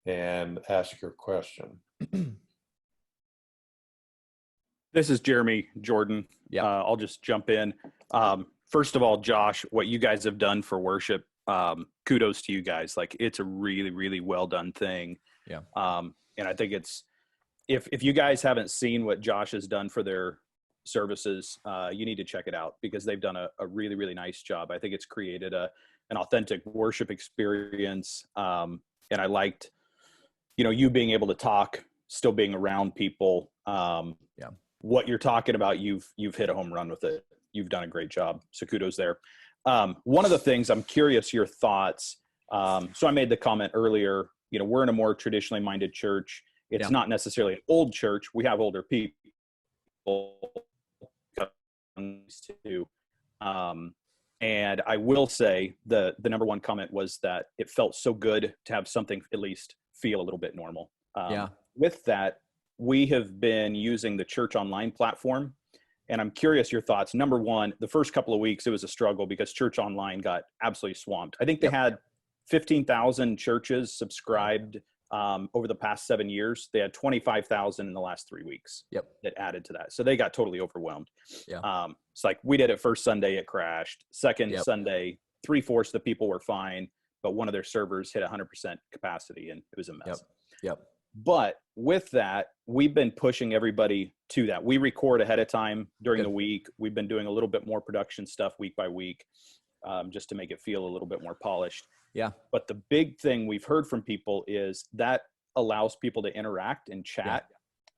and ask your question. This is Jeremy Jordan. Yeah. I'll just jump in. First of all, Josh, what you guys have done for worship, kudos to you guys. Like, it's a really, really well done thing. Yeah. And I think it's, if you guys haven't seen what Josh has done for their services, you need to check it out, because they've done a really, really nice job. I think it's created an authentic worship experience. And I liked, you being able to talk, still being around people. Yeah. What you're talking about, you've hit a home run with it. You've done a great job. So kudos there. One of the things I'm curious your thoughts. So I made the comment earlier, we're in a more traditionally minded church. It's not necessarily an old church. We have older people too. And I will say the number one comment was that it felt so good to have something at least feel a little bit normal. With that, we have been using the church online platform, and I'm curious your thoughts. Number one, the first couple of weeks, it was a struggle because church online got absolutely swamped. I think they had 15,000 churches subscribed over the past 7 years. They had 25,000 in the last 3 weeks that added to that. So they got totally overwhelmed. It's like we did it first Sunday, it crashed. Second Sunday, 3/4 of the people were fine, but one of their servers hit 100% capacity and it was a mess. But with that, we've been pushing everybody to that. We record ahead of time during the week. We've been doing a little bit more production stuff week by week, just to make it feel a little bit more polished. But the big thing we've heard from people is that allows people to interact and chat.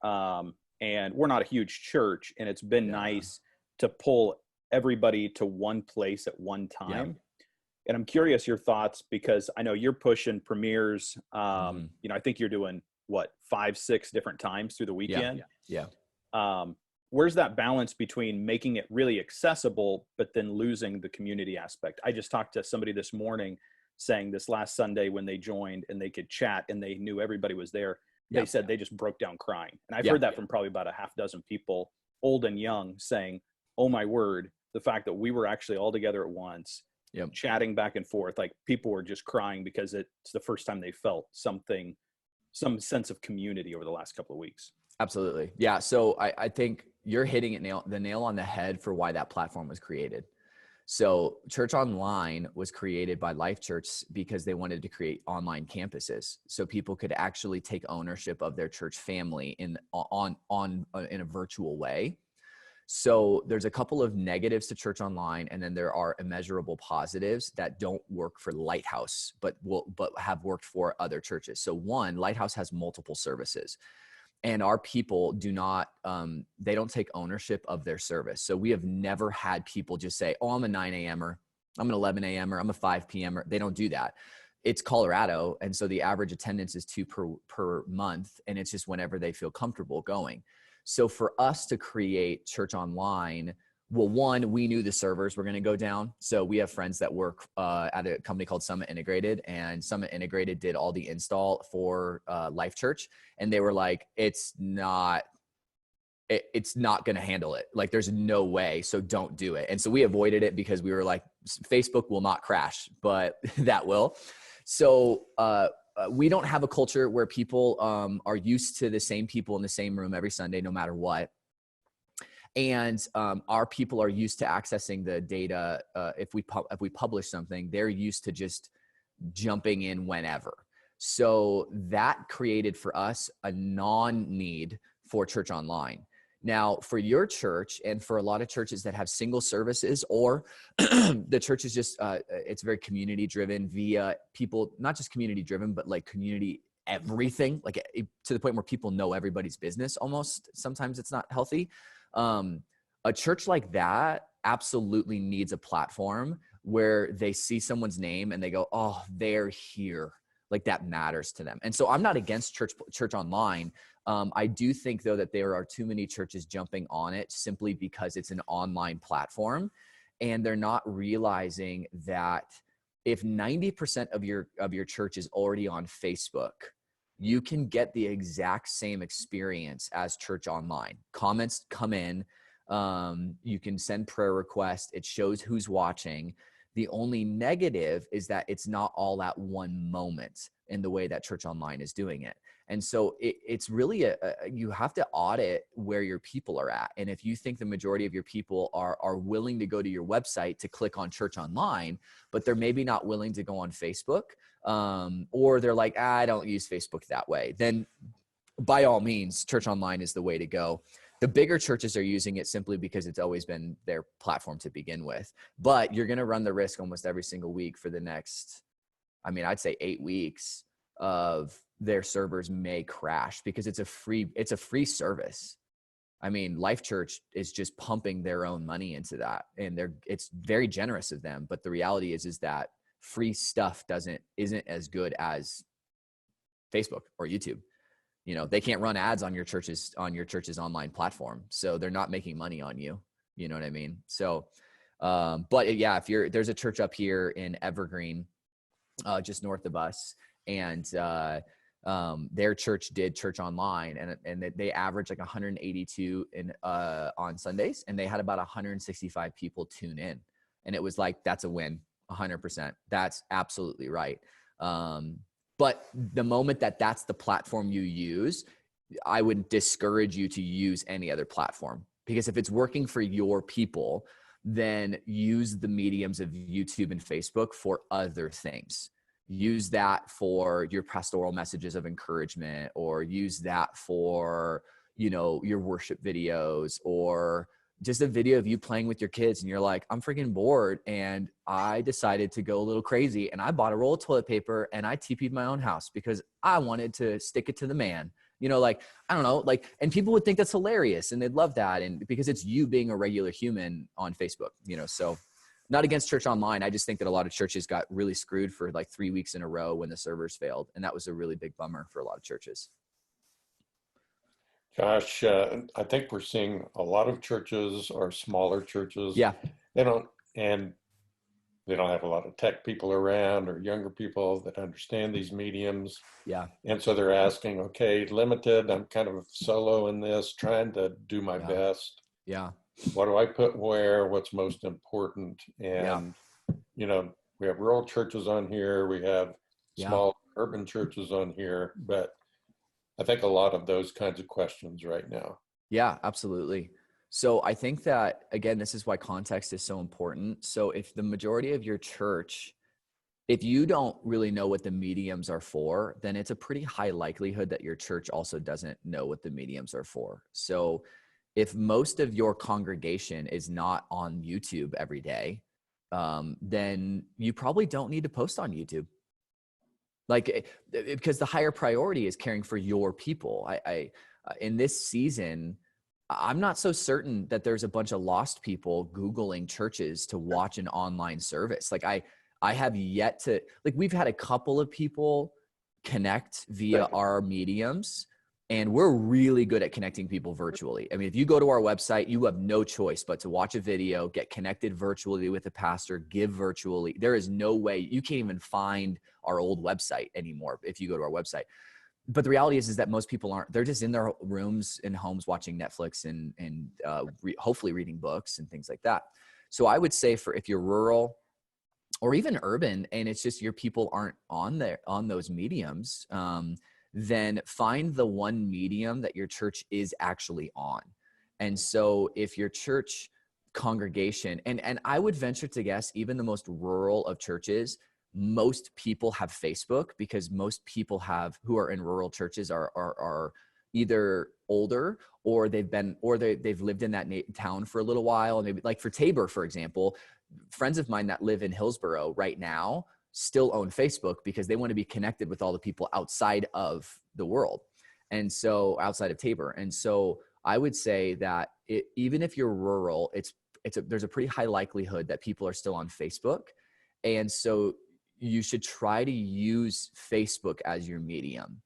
And we're not a huge church, and it's been nice to pull everybody to one place at one time. And I'm curious your thoughts, because I know you're pushing premieres. I think you're doing 5-6 different times through the weekend. Where's that balance between making it really accessible, but then losing the community aspect? I just talked to somebody this morning saying this last Sunday when they joined and they could chat and they knew everybody was there. They said they just broke down crying. And I've heard that from probably about a half dozen people, old and young, saying, oh my word, the fact that we were actually all together at once, chatting back and forth, like people were just crying because it's the first time they felt some sense of community over the last couple of weeks. Absolutely. Yeah. So I think, you're hitting the nail on the head for why that platform was created. So Church Online was created by Life Church because they wanted to create online campuses so people could actually take ownership of their church family in a virtual way. So there's a couple of negatives to Church Online, and then there are immeasurable positives that don't work for Lighthouse, but have worked for other churches. So one, Lighthouse has multiple services. And our people do not, they don't take ownership of their service. So we have never had people just say, oh, I'm a 9 a.m.er, I'm an 11 a.m.er, I'm a 5 p.m.er. They don't do that. It's Colorado. And so the average attendance is 2 per month. And it's just whenever they feel comfortable going. So for us to create Church Online, well, one, we knew the servers were going to go down. So we have friends that work at a company called Summit Integrated, and Summit Integrated did all the install for Life Church. And they were like, it's not going to handle it. Like, there's no way. So don't do it. And so we avoided it because we were like, Facebook will not crash, but that will. So we don't have a culture where people are used to the same people in the same room every Sunday, no matter what. And our people are used to accessing the data. If we publish something, they're used to just jumping in whenever. So that created for us a non-need for Church Online. Now, for your church and for a lot of churches that have single services, or the church is just, it's very community driven via people, not just community driven, but like community everything, like to the point where people know everybody's business almost. Sometimes it's not healthy. A church like that absolutely needs a platform where they see someone's name and they go, oh, they're here. Like, that matters to them. And so I'm not against Church Online. I do think, though, that there are too many churches jumping on it simply because it's an online platform, and they're not realizing that if 90% of your church is already on Facebook, you can get the exact same experience as Church Online. Comments come in. You can send prayer requests. It shows who's watching. The only negative is that it's not all at one moment in the way that Church Online is doing it. And so it's really you have to audit where your people are at. And if you think the majority of your people are willing to go to your website to click on Church Online, but they're maybe not willing to go on Facebook, or they're like, I don't use Facebook that way, then by all means, Church Online is the way to go. The bigger churches are using it simply because it's always been their platform to begin with. But you're going to run the risk almost every single week for the next, I'd say 8 weeks of their servers may crash because it's a free service. Life Church is just pumping their own money into that, and it's very generous of them. But the reality is that free stuff isn't as good as Facebook or YouTube. They can't run ads on your church's online platform. So they're not making money on you. You know what I mean? So, but yeah, there's a church up here in Evergreen, just north of us, and their church did Church Online, and they averaged like 182 on Sundays, and they had about 165 people tune in. And it was like, that's a win, 100%. That's absolutely right. But the moment that's the platform you use, I would discourage you to use any other platform, because if it's working for your people, then use the mediums of YouTube and Facebook for other things. Use that for your pastoral messages of encouragement, or use that for, your worship videos, or just a video of you playing with your kids and you're like, I'm freaking bored, and I decided to go a little crazy, and I bought a roll of toilet paper and I TP'd my own house because I wanted to stick it to the man. I don't know, and people would think that's hilarious and they'd love that. And because it's you being a regular human on Facebook, so not against Church Online. I just think that a lot of churches got really screwed for like 3 weeks in a row when the servers failed. And that was a really big bummer for a lot of churches. Josh, I think we're seeing a lot of churches or smaller churches. Yeah. They don't have a lot of tech people around or younger people that understand these mediums. Yeah. And so they're asking, okay, limited, I'm kind of solo in this, trying to do my best. Yeah. What do I put where? What's most important? And, we have rural churches on here. We have small urban churches on here, but I think a lot of those kinds of questions right now. Yeah, absolutely. So I think that, again, this is why context is so important. So if the majority of your church, if you don't really know what the mediums are for, then it's a pretty high likelihood that your church also doesn't know what the mediums are for. So if most of your congregation is not on YouTube every day, then you probably don't need to post on YouTube. Because the higher priority is caring for your people. In this season, I'm not so certain that there's a bunch of lost people Googling churches to watch an online service. I have yet to, we've had a couple of people connect via our mediums, and we're really good at connecting people virtually. I mean, if you go to our website, you have no choice but to watch a video, get connected virtually with a pastor, give virtually. There is no way, you can't even find our old website anymore if you go to our website. But the reality is that most people aren't. They're just in their rooms and homes watching Netflix and hopefully reading books and things like that. So I would say if you're rural or even urban, and it's just your people aren't on those mediums, then find the one medium that your church is actually on. And so if your church congregation, and I would venture to guess, even the most rural of churches, most people have Facebook, because most people who are in rural churches are either older, or they've lived in that town for a little while. And maybe, like for Tabor, for example, friends of mine that live in Hillsboro right now still own Facebook because they want to be connected with all the people outside of the world. And so outside of Tabor. And so I would say that even if you're rural, there's a pretty high likelihood that people are still on Facebook. And so you should try to use Facebook as your medium.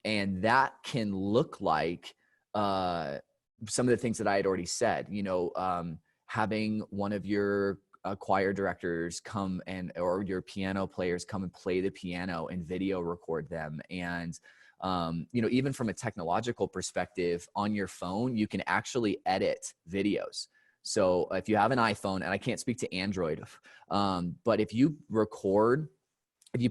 And that can look like some of the things that I had already said, having one of your choir directors come or your piano players come and play the piano and video record them. And, even from a technological perspective, on your phone, you can actually edit videos. So if you have an iPhone, and I can't speak to Android, but if you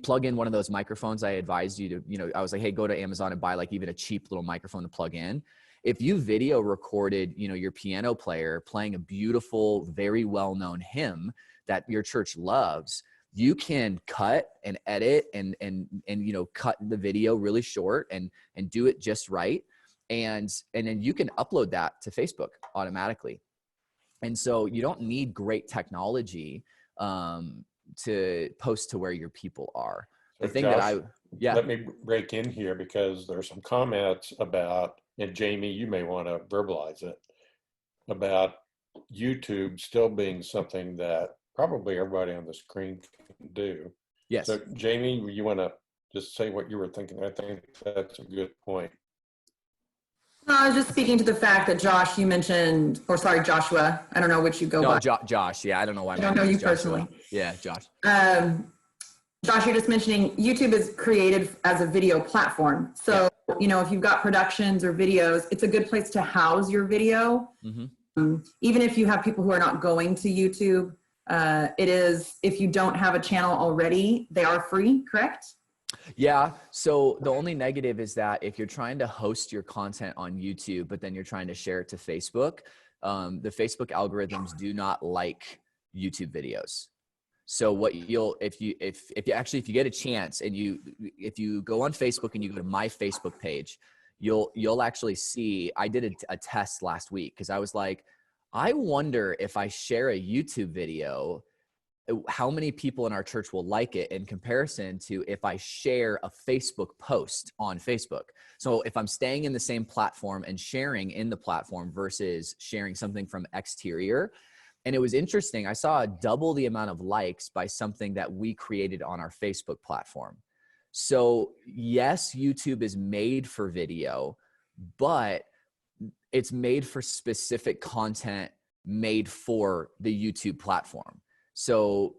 plug in one of those microphones, I advised you to, I was like, hey, go to Amazon and buy even a cheap little microphone to plug in. If you video recorded, your piano player playing a beautiful, very well-known hymn that your church loves, you can cut and edit and cut the video really short and do it just right. And then you can upload that to Facebook automatically. And so you don't need great technology to post to where your people are. The thing Josh, that let me break in here, because there's some comments about, and Jamie, you may want to verbalize it, about YouTube still being something that probably everybody on the screen can do. Yes. So Jamie, you want to just say what you were thinking? I think that's a good point. I was just speaking to the fact that Joshua, I don't know which you go by. Josh. Yeah, I don't know why. I don't know you personally. Yeah, Josh. Josh, you're just mentioning YouTube is created as a video platform. So, if you've got productions or videos, it's a good place to house your video. Mm-hmm. Even if you have people who are not going to YouTube, if you don't have a channel already, they are free, correct? Yeah. So the only negative is that if you're trying to host your content on YouTube, but then you're trying to share it to Facebook, the Facebook algorithms do not like YouTube videos. So what if you get a chance and if you go on Facebook and you go to my Facebook page, you'll actually see, I did a test last week, because I was like, I wonder if I share a YouTube video, how many people in our church will like it in comparison to if I share a Facebook post on Facebook. So if I'm staying in the same platform and sharing in the platform versus sharing something from exterior. And it was interesting. I saw double the amount of likes by something that we created on our Facebook platform. So yes, YouTube is made for video, but it's made for specific content made for the YouTube platform. So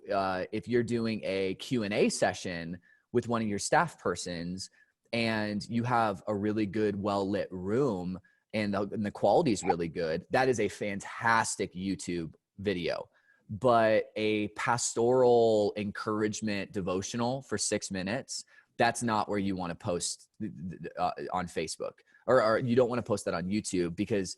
if you're doing a Q&A session with one of your staff persons and you have a really good, well-lit room and the quality is really good, that is a fantastic YouTube video. But a pastoral encouragement devotional for 6 minutes, that's not where you want to post on Facebook, or you don't want to post that on YouTube, because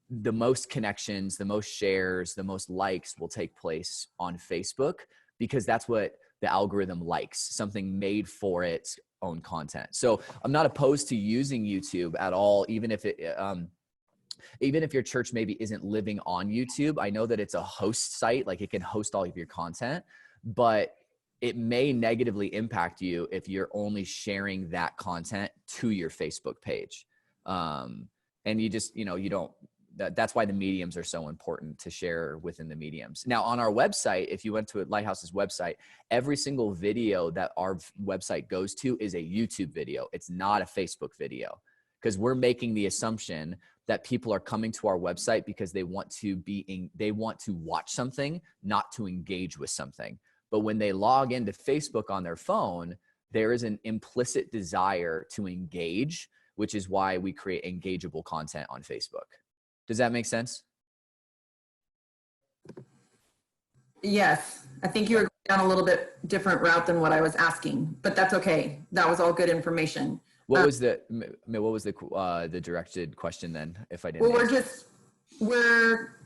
the most connections, the most shares, the most likes will take place on Facebook, because that's what the algorithm likes, something made for its own content. So I'm not opposed to using YouTube at all, even if your church maybe isn't living on YouTube. I know that it's a host site, like it can host all of your content, but it may negatively impact you if you're only sharing that content to your Facebook page. And you just, you don't, that's why the mediums are so important to share within the mediums. Now on our website, if you went to Lighthouse's website, every single video that our website goes to is a YouTube video. It's not a Facebook video, because we're making the assumption that people are coming to our website because they want to watch something, not to engage with something. But when they log into Facebook on their phone, there is an implicit desire to engage, which is why we create engageable content on Facebook. Does that make sense? Yes. I think you were going down a little bit different route than what I was asking, but that's okay. That was all good information. What was the directed question then, if I didn't? Well, we're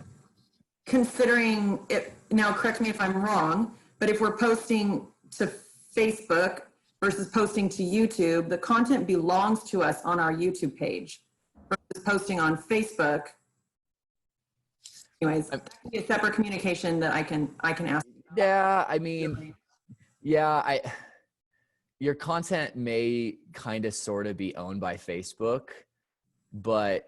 considering it now. Correct me if I'm wrong, but if we're posting to Facebook versus posting to YouTube, the content belongs to us on our YouTube page versus posting on Facebook. Anyways, that can be a separate communication that I can ask. Yeah, I mean, your content may kind of sort of be owned by Facebook, but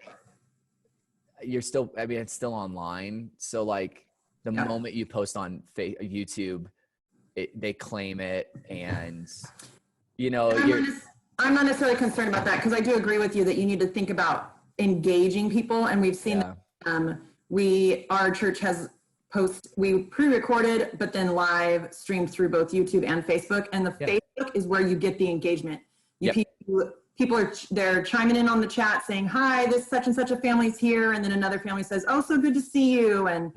you're still, I mean, it's still online. So like the moment you post on YouTube, they claim it, and I'm not necessarily concerned about that, because I do agree with you that you need to think about engaging people. And we've seen that, our church has we pre-recorded, but then live streamed through both YouTube and Facebook. And the Facebook is where you get the engagement. People they're chiming in on the chat saying, hi, this such and such a family's here. And then another family says, oh, so good to see you. And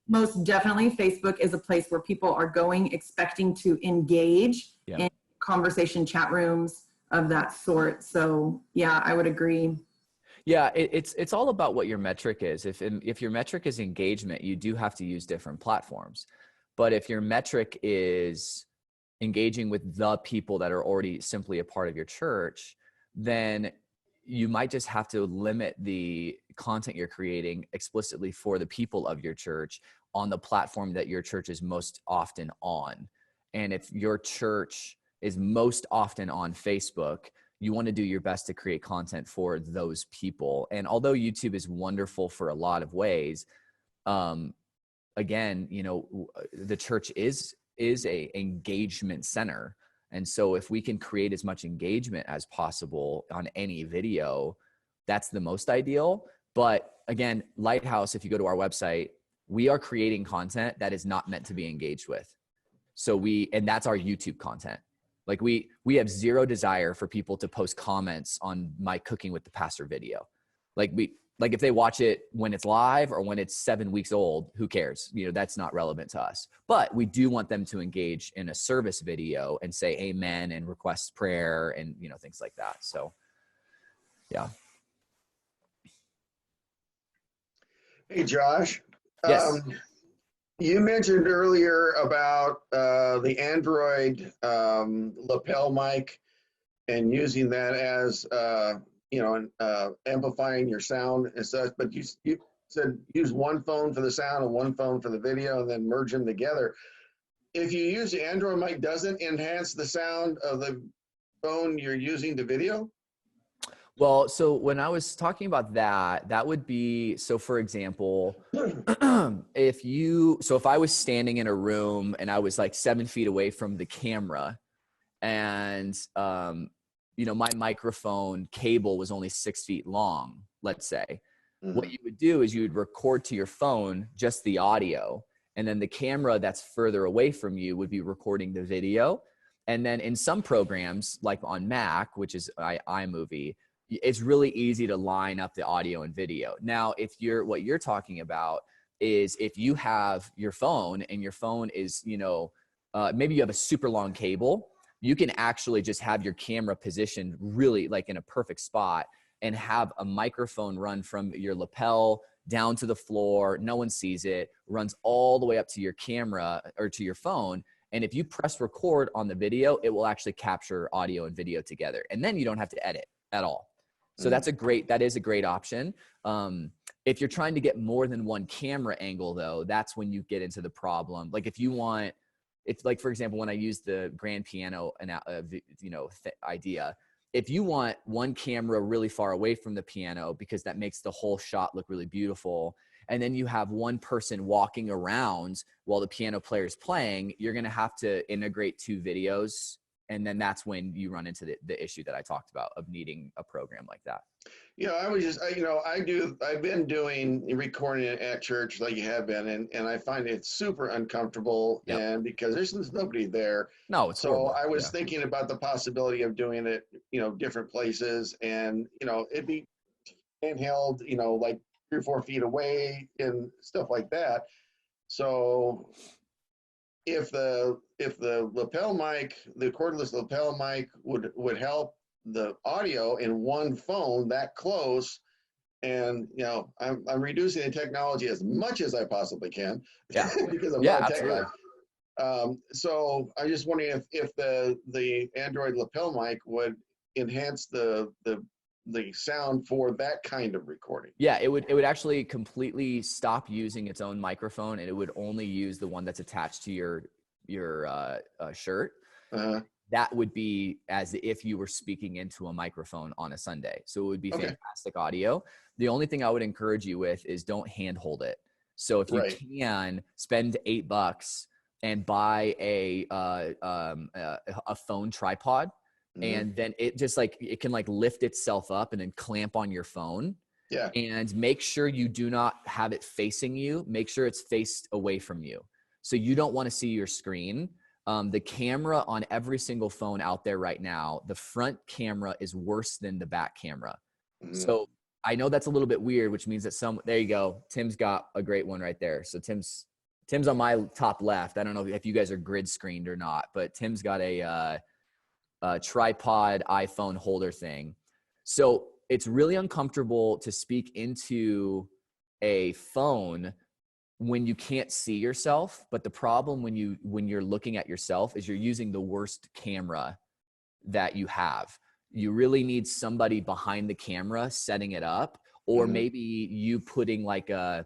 most definitely Facebook is a place where people are going expecting to engage in conversation chat rooms of that sort. So yeah, I would agree. Yeah, it's all about what your metric is. If your metric is engagement, you do have to use different platforms. But if your metric is engaging with the people that are already simply a part of your church, then you might just have to limit the content you're creating explicitly for the people of your church on the platform that your church is most often on. And if your church is most often on Facebook, you want to do your best to create content for those people. And although YouTube is wonderful for a lot of ways, again, the church is a engagement center. And so if we can create as much engagement as possible on any video, that's the most ideal. But again, Lighthouse, if you go to our website, we are creating content that is not meant to be engaged with. So and that's our YouTube content. Like we have zero desire for people to post comments on my cooking with the pastor video. Like if they watch it when it's live or when it's 7 weeks old, who cares? That's not relevant to us. But we do want them to engage in a service video and say amen and request prayer and, things like that. So, yeah. Hey, Josh. Yes. You mentioned earlier about the Android lapel mic and using that as, amplifying your sound and such, but you said use one phone for the sound and one phone for the video and then merge them together. If you use the Android mic, doesn't enhance the sound of the phone you're using to video? Well, so when I was talking about that would be, so for example, if I was standing in a room and I was like 7 feet away from the camera and, my microphone cable was only 6 feet long, let's say, what you would do is you would record to your phone just the audio, and then the camera that's further away from you would be recording the video. And then in some programs, like on Mac, which is iMovie, it's really easy to line up the audio and video. Now, what you're talking about is if you have your phone and your phone is, maybe you have a super long cable, you can actually just have your camera positioned really like in a perfect spot and have a microphone run from your lapel down to the floor. No one sees it, runs all the way up to your camera or to your phone. And if you press record on the video, it will actually capture audio and video together. And then you don't have to edit at all. So that is a great option. If you're trying to get more than one camera angle though, that's when you get into the problem. Like if you want, it's like, for example, when I use the grand piano idea, if you want one camera really far away from the piano, because that makes the whole shot look really beautiful, and then you have one person walking around while the piano player is playing, you're going to have to integrate two videos. And then that's when you run into the issue that I talked about of needing a program like that. I've been doing recording at church like you have been, and I find it super uncomfortable. Yep. And because there's nobody there. No, it's so horrible. I was thinking about the possibility of doing it, different places, and, it'd be handheld, like 3 or 4 feet away and stuff like that. So if the lapel mic, the cordless lapel mic would help the audio in one phone that close, and I'm reducing the technology as much as I possibly can, because I'm not a tech guy. So I just wondering if the Android lapel mic would enhance the sound for that kind of recording. Yeah, it would actually completely stop using its own microphone, and it would only use the one that's attached to your shirt. That would be as if you were speaking into a microphone on a Sunday. So it would be fantastic audio. The only thing I would encourage you with is don't handhold it. So if you can spend $8 and buy a phone tripod, and then it just it can lift itself up and then clamp on your phone. Yeah. And make sure you do not have it facing you. Make sure it's faced away from you. So you don't want to see your screen. The camera on every single phone out there right now, the front camera is worse than the back camera. So I know that's a little bit weird, which means that there you go. Tim's got a great one right there. So Tim's on my top left. I don't know if you guys are grid screened or not, but Tim's got a tripod iPhone holder thing. So it's really uncomfortable to speak into a phone when you can't see yourself. But the problem when you're looking at yourself is you're using the worst camera that you have. You really need somebody behind the camera setting it up, or maybe you putting like a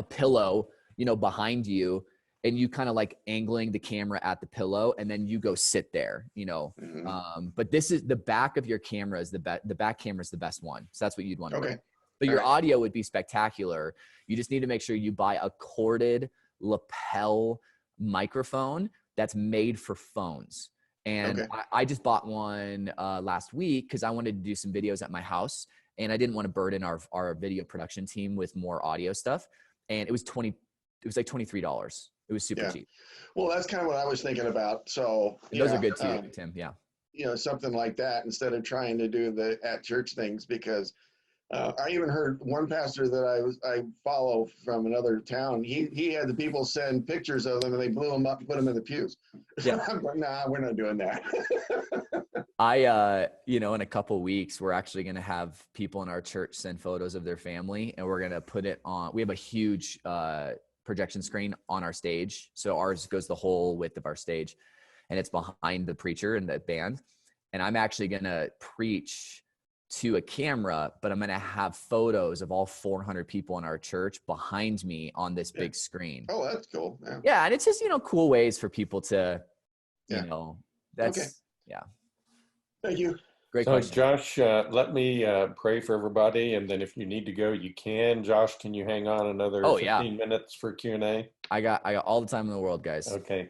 pillow, behind you, and you kind of angling the camera at the pillow, and then you go sit there, but this is the back of your camera is the back camera is the best one. So that's what you'd want to do. But your audio would be spectacular. You just need to make sure you buy a corded lapel microphone that's made for phones. And I just bought one last week because I wanted to do some videos at my house, and I didn't want to burden our video production team with more audio stuff. And it was like $23. It was super cheap. Well, that's kind of what I was thinking about. So those are good too, Tim. Yeah. Something like that instead of trying to do the at church things, because I even heard one pastor that I follow from another town. He had the people send pictures of them, and they blew them up and put them in the pews. Yeah. I'm like, nah, we're not doing that. In a couple of weeks, we're actually going to have people in our church send photos of their family, and we're going to put it on. We have a huge projection screen on our stage. So ours goes the whole width of our stage, and it's behind the preacher and the band. And I'm actually going to preach to a camera, but I'm going to have photos of all 400 people in our church behind me on this big screen. Oh, that's cool. Yeah. And it's just, cool ways for people to, Thank you. Great so question. Josh, let me pray for everybody, and then if you need to go, you can. Josh, can you hang on another 15 minutes for Q&A? I got all the time in the world, guys. Okay.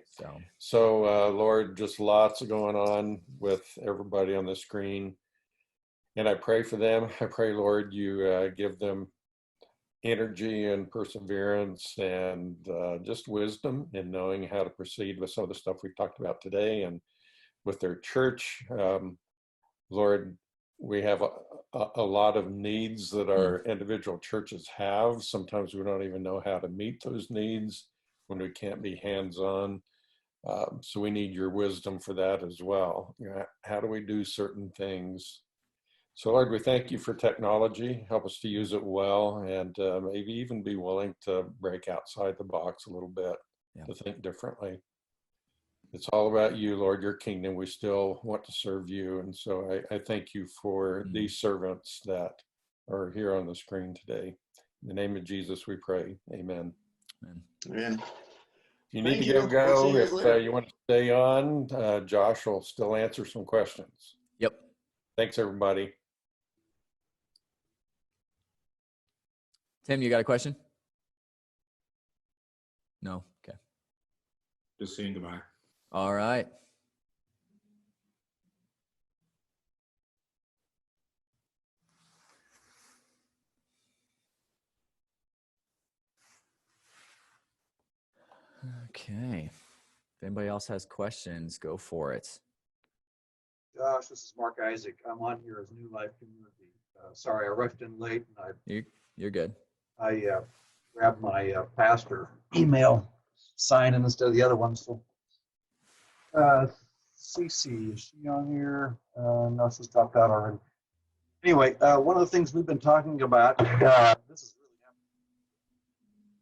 So Lord, just lots going on with everybody on the screen, and I pray for them. I pray, Lord, you give them energy and perseverance and just wisdom in knowing how to proceed with some of the stuff we've talked about today, and with their church. Lord, we have a lot of needs that our individual churches have. Sometimes we don't even know how to meet those needs when we can't be hands-on. So we need your wisdom for that as well. How do we do certain things So Lord, we thank you for technology. Help us to use it well, and maybe even be willing to break outside the box a little bit, to think differently. It's all about you, Lord, your kingdom. We still want to serve you. And so I thank you for these servants that are here on the screen today. In the name of Jesus, we pray. Amen. Amen. You need Thank to you. go. We'll see you If later. you want to stay on, Josh will still answer some questions. Yep. Thanks, everybody. Tim, you got a question? No? Okay. Just saying goodbye. All right. Okay. If anybody else has questions, go for it. Josh, this is Mark Isaac. I'm on here as New Life Community. Sorry, I rushed in late and You're good. I grabbed my pastor email sign in instead of the other one. So, Cece, is she on here? No, she's dropped out already. Anyway, one of the things we've been talking about, this is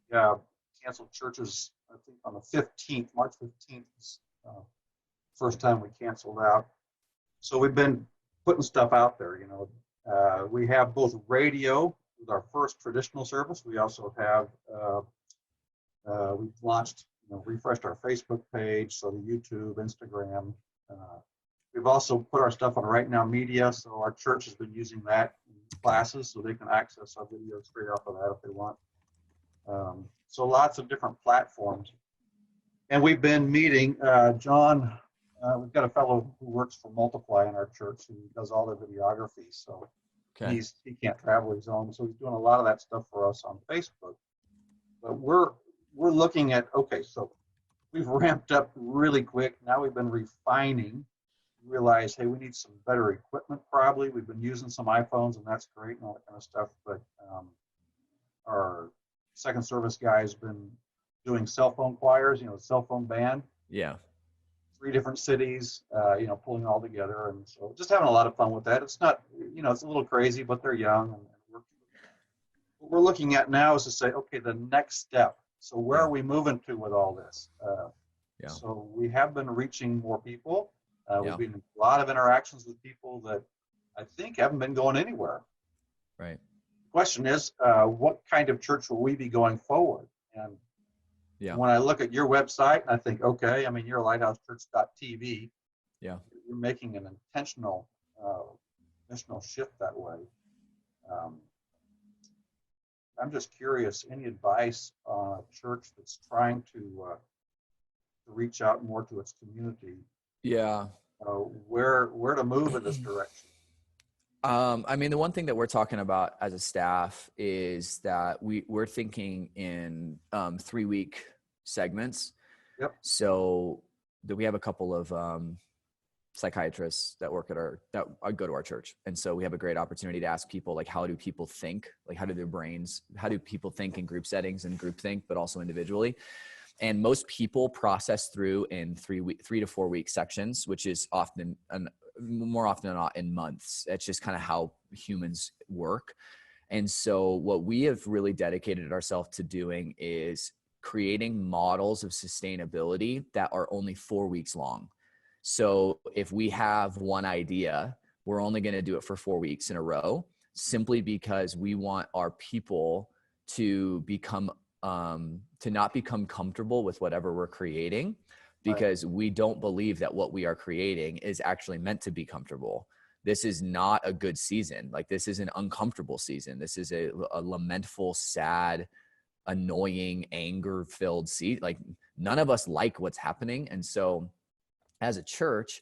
really canceled churches, I think on the 15th, March 15th, first time we canceled out. So we've been putting stuff out there, you know. We have both radio with our first traditional service. We also have, we've launched, refreshed our Facebook page, so the YouTube, Instagram. We've also put our stuff on Right Now Media, so our church has been using that in classes, so they can access our videos straight off of that if they want. So lots of different platforms. And we've been meeting, John, we've got a fellow who works for Multiply in our church who does all the videography. So he can't travel his own. So he's doing a lot of that stuff for us on Facebook. But we're looking at, okay, so we've ramped up really quick. Now we've been refining, realize, hey, we need some better equipment probably. We've been using some iPhones and that's great and all that kind of stuff. But our second service guy has been doing cell phone choirs, cell phone band. Yeah. 3 different cities, pulling it all together. And so just having a lot of fun with that. It's not, it's a little crazy, but they're young. And what we're looking at now is to say, okay, the next step. So where are we moving to with all this? So we have been reaching more people. We've been in a lot of interactions with people that I think haven't been going anywhere. Right. The question is, what kind of church will we be going forward? And when I look at your website, I think, okay, you're lighthousechurch.tv. Yeah. You're making an intentional missional shift that way. I'm just curious, any advice on a church that's trying to reach out more to its community? Yeah. Where to move in this direction? The one thing that we're talking about as a staff is that we're thinking in 3-week segments. Yep. So that we have a couple of psychiatrists that work that go to our church. And so we have a great opportunity to ask people, like, how do people think? Like, how do people think in group settings and group think, but also individually? And most people process through in 3 to 4 week sections, which is more often than not in months. That's just kind of how humans work. And so what we have really dedicated ourselves to doing is creating models of sustainability that are only 4 weeks long. So if we have one idea, we're only going to do it for 4 weeks in a row, simply because we want our people to not become comfortable with whatever we're creating, because we don't believe that what we are creating is actually meant to be comfortable. This is not a good season. Like, this is an uncomfortable season. This is a lamentful, sad, annoying, anger-filled season. Like, none of us like what's happening. And so as a church,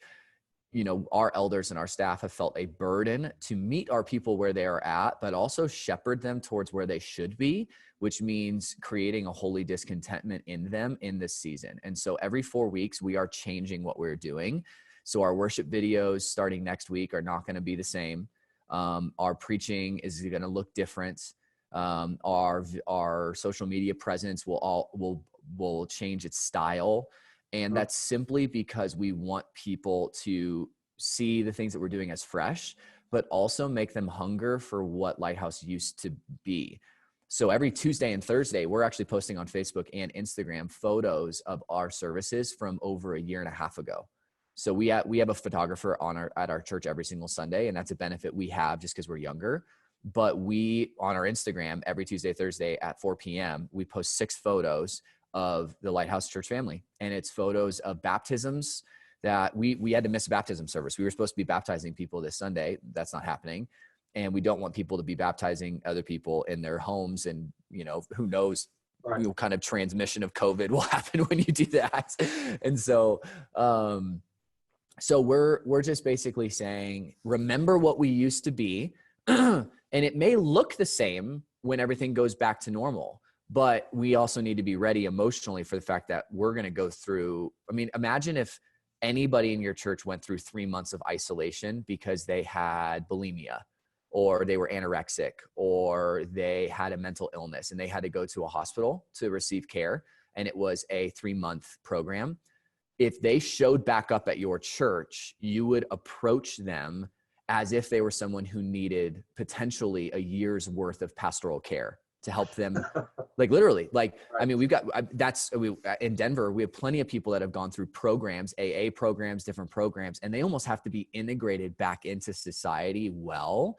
our elders and our staff have felt a burden to meet our people where they are at, but also shepherd them towards where they should be, which means creating a holy discontentment in them in this season. And so every 4 weeks, we are changing what we're doing. So our worship videos starting next week are not going to be the same. Our preaching is going to look different. Our social media presence will change its style. And that's simply because we want people to see the things that we're doing as fresh, but also make them hunger for what Lighthouse used to be. So every Tuesday and Thursday, we're actually posting on Facebook and Instagram photos of our services from over a year and a half ago. So we have a photographer at our church every single Sunday, and that's a benefit we have just because we're younger. But we, on our Instagram, every Tuesday, Thursday at 4 p.m., we post 6 photos of the Lighthouse Church family. And it's photos of baptisms that we had to miss a baptism service. We were supposed to be baptizing people this Sunday. That's not happening. And we don't want people to be baptizing other people in their homes. And, who knows what kind of transmission of COVID will happen when you do that. And so, so we're just basically saying, remember what we used to be. And it may look the same when everything goes back to normal, but we also need to be ready emotionally for the fact that we're going to go through. I mean, imagine if anybody in your church went through 3 months of isolation because they had bulimia, or they were anorexic, or they had a mental illness and they had to go to a hospital to receive care. And it was a 3-month program. If they showed back up at your church, you would approach them as if they were someone who needed potentially a year's worth of pastoral care to help them. Like literally, I mean, in Denver, we have plenty of people that have gone through programs, AA programs, different programs, and they almost have to be integrated back into society well.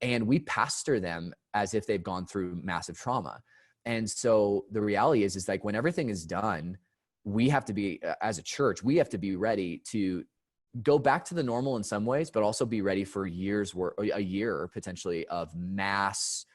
And we pastor them as if they've gone through massive trauma. And so the reality is like when everything is done, we have to be, as a church, we have to be ready to go back to the normal in some ways, but also be ready for a year potentially of mass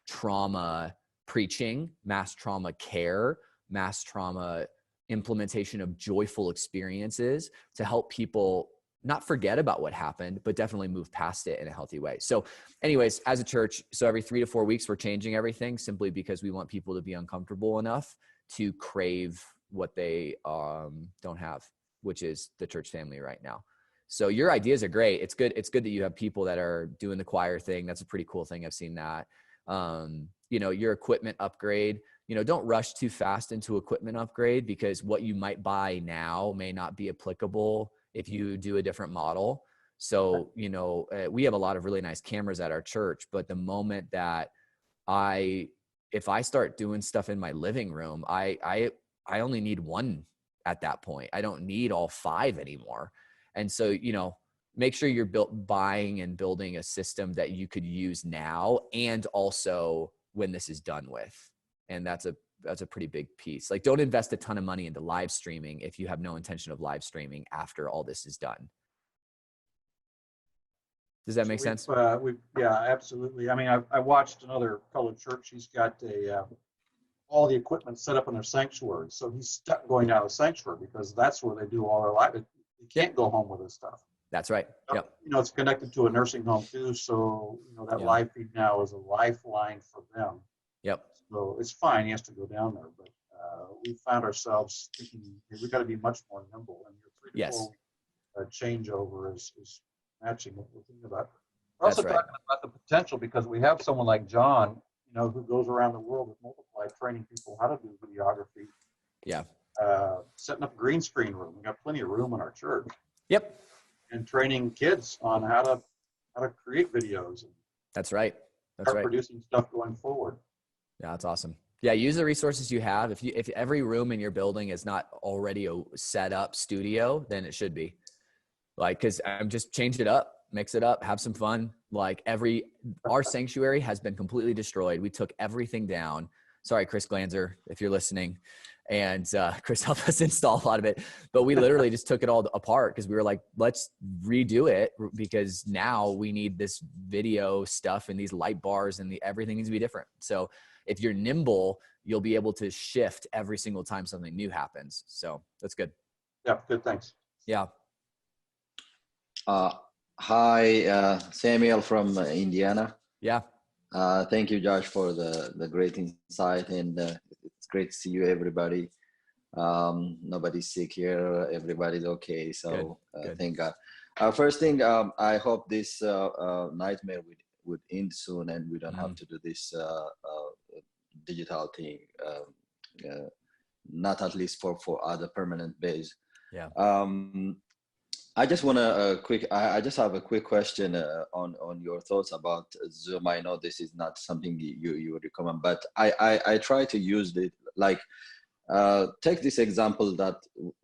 trauma preaching, mass trauma care, mass trauma implementation of joyful experiences to help people not forget about what happened, but definitely move past it in a healthy way. So anyways, as a church, so every 3 to 4 weeks, we're changing everything simply because we want people to be uncomfortable enough to crave what they don't have, which is the church family right now. So your ideas are great. It's good. It's good that you have people that are doing the choir thing. That's a pretty cool thing. I've seen that. Your equipment upgrade, don't rush too fast into equipment upgrade, because what you might buy now may not be applicable if you do a different model. So, we have a lot of really nice cameras at our church, but the moment that if I start doing stuff in my living room, I only need one at that point. I don't need all 5 anymore. And so, make sure you're buying and building a system that you could use now and also when this is done with. And that's a pretty big piece. Like, don't invest a ton of money into live streaming if you have no intention of live streaming after all this is done. Does that make sense? Yeah, absolutely. I mean, I watched another Colo church. He's got all the equipment set up in their sanctuary. So he's stuck going down the sanctuary because that's where they do all their live. You can't go home with this stuff. That's right. Yep. It's connected to a nursing home too. So, that live feed now is a lifeline for them. Yep. So it's fine. He has to go down there, but we found ourselves thinking we've got to be much more nimble. And your 3 to 4 week changeover is matching what we're thinking about. We're also talking about the potential, because we have someone like John, who goes around the world with Multiply, training people how to do videography. Yeah. Setting up a green screen room. We got plenty of room in our church. Yep. And training kids on how to create videos. That's right. That's right. Producing stuff going forward. Yeah, that's awesome. Yeah, use the resources you have. If every room in your building is not already a set up studio, then it should be. Because I'm just change it up, mix it up, have some fun. Our sanctuary has been completely destroyed. We took everything down. Sorry, Chris Glanzer, if you're listening. And Chris helped us install a lot of it. But we literally just took it all apart because we were like, let's redo it, because now we need this video stuff and these light bars and everything needs to be different. So if you're nimble, you'll be able to shift every single time something new happens. So that's good. Yeah, good. Thanks. Yeah. Hi, Samuel from Indiana. Yeah. Thank you, Josh, for the great insight, and it's great to see you, everybody. Nobody's sick here. Everybody's okay. So good. Thank God. First thing, I hope this nightmare would end soon, and we don't have to do this digital thing. Not at least for other permanent base. Yeah. I just want to I just have a quick question on your thoughts about Zoom. I know this is not something you would recommend, but I try to use it. Like, take this example that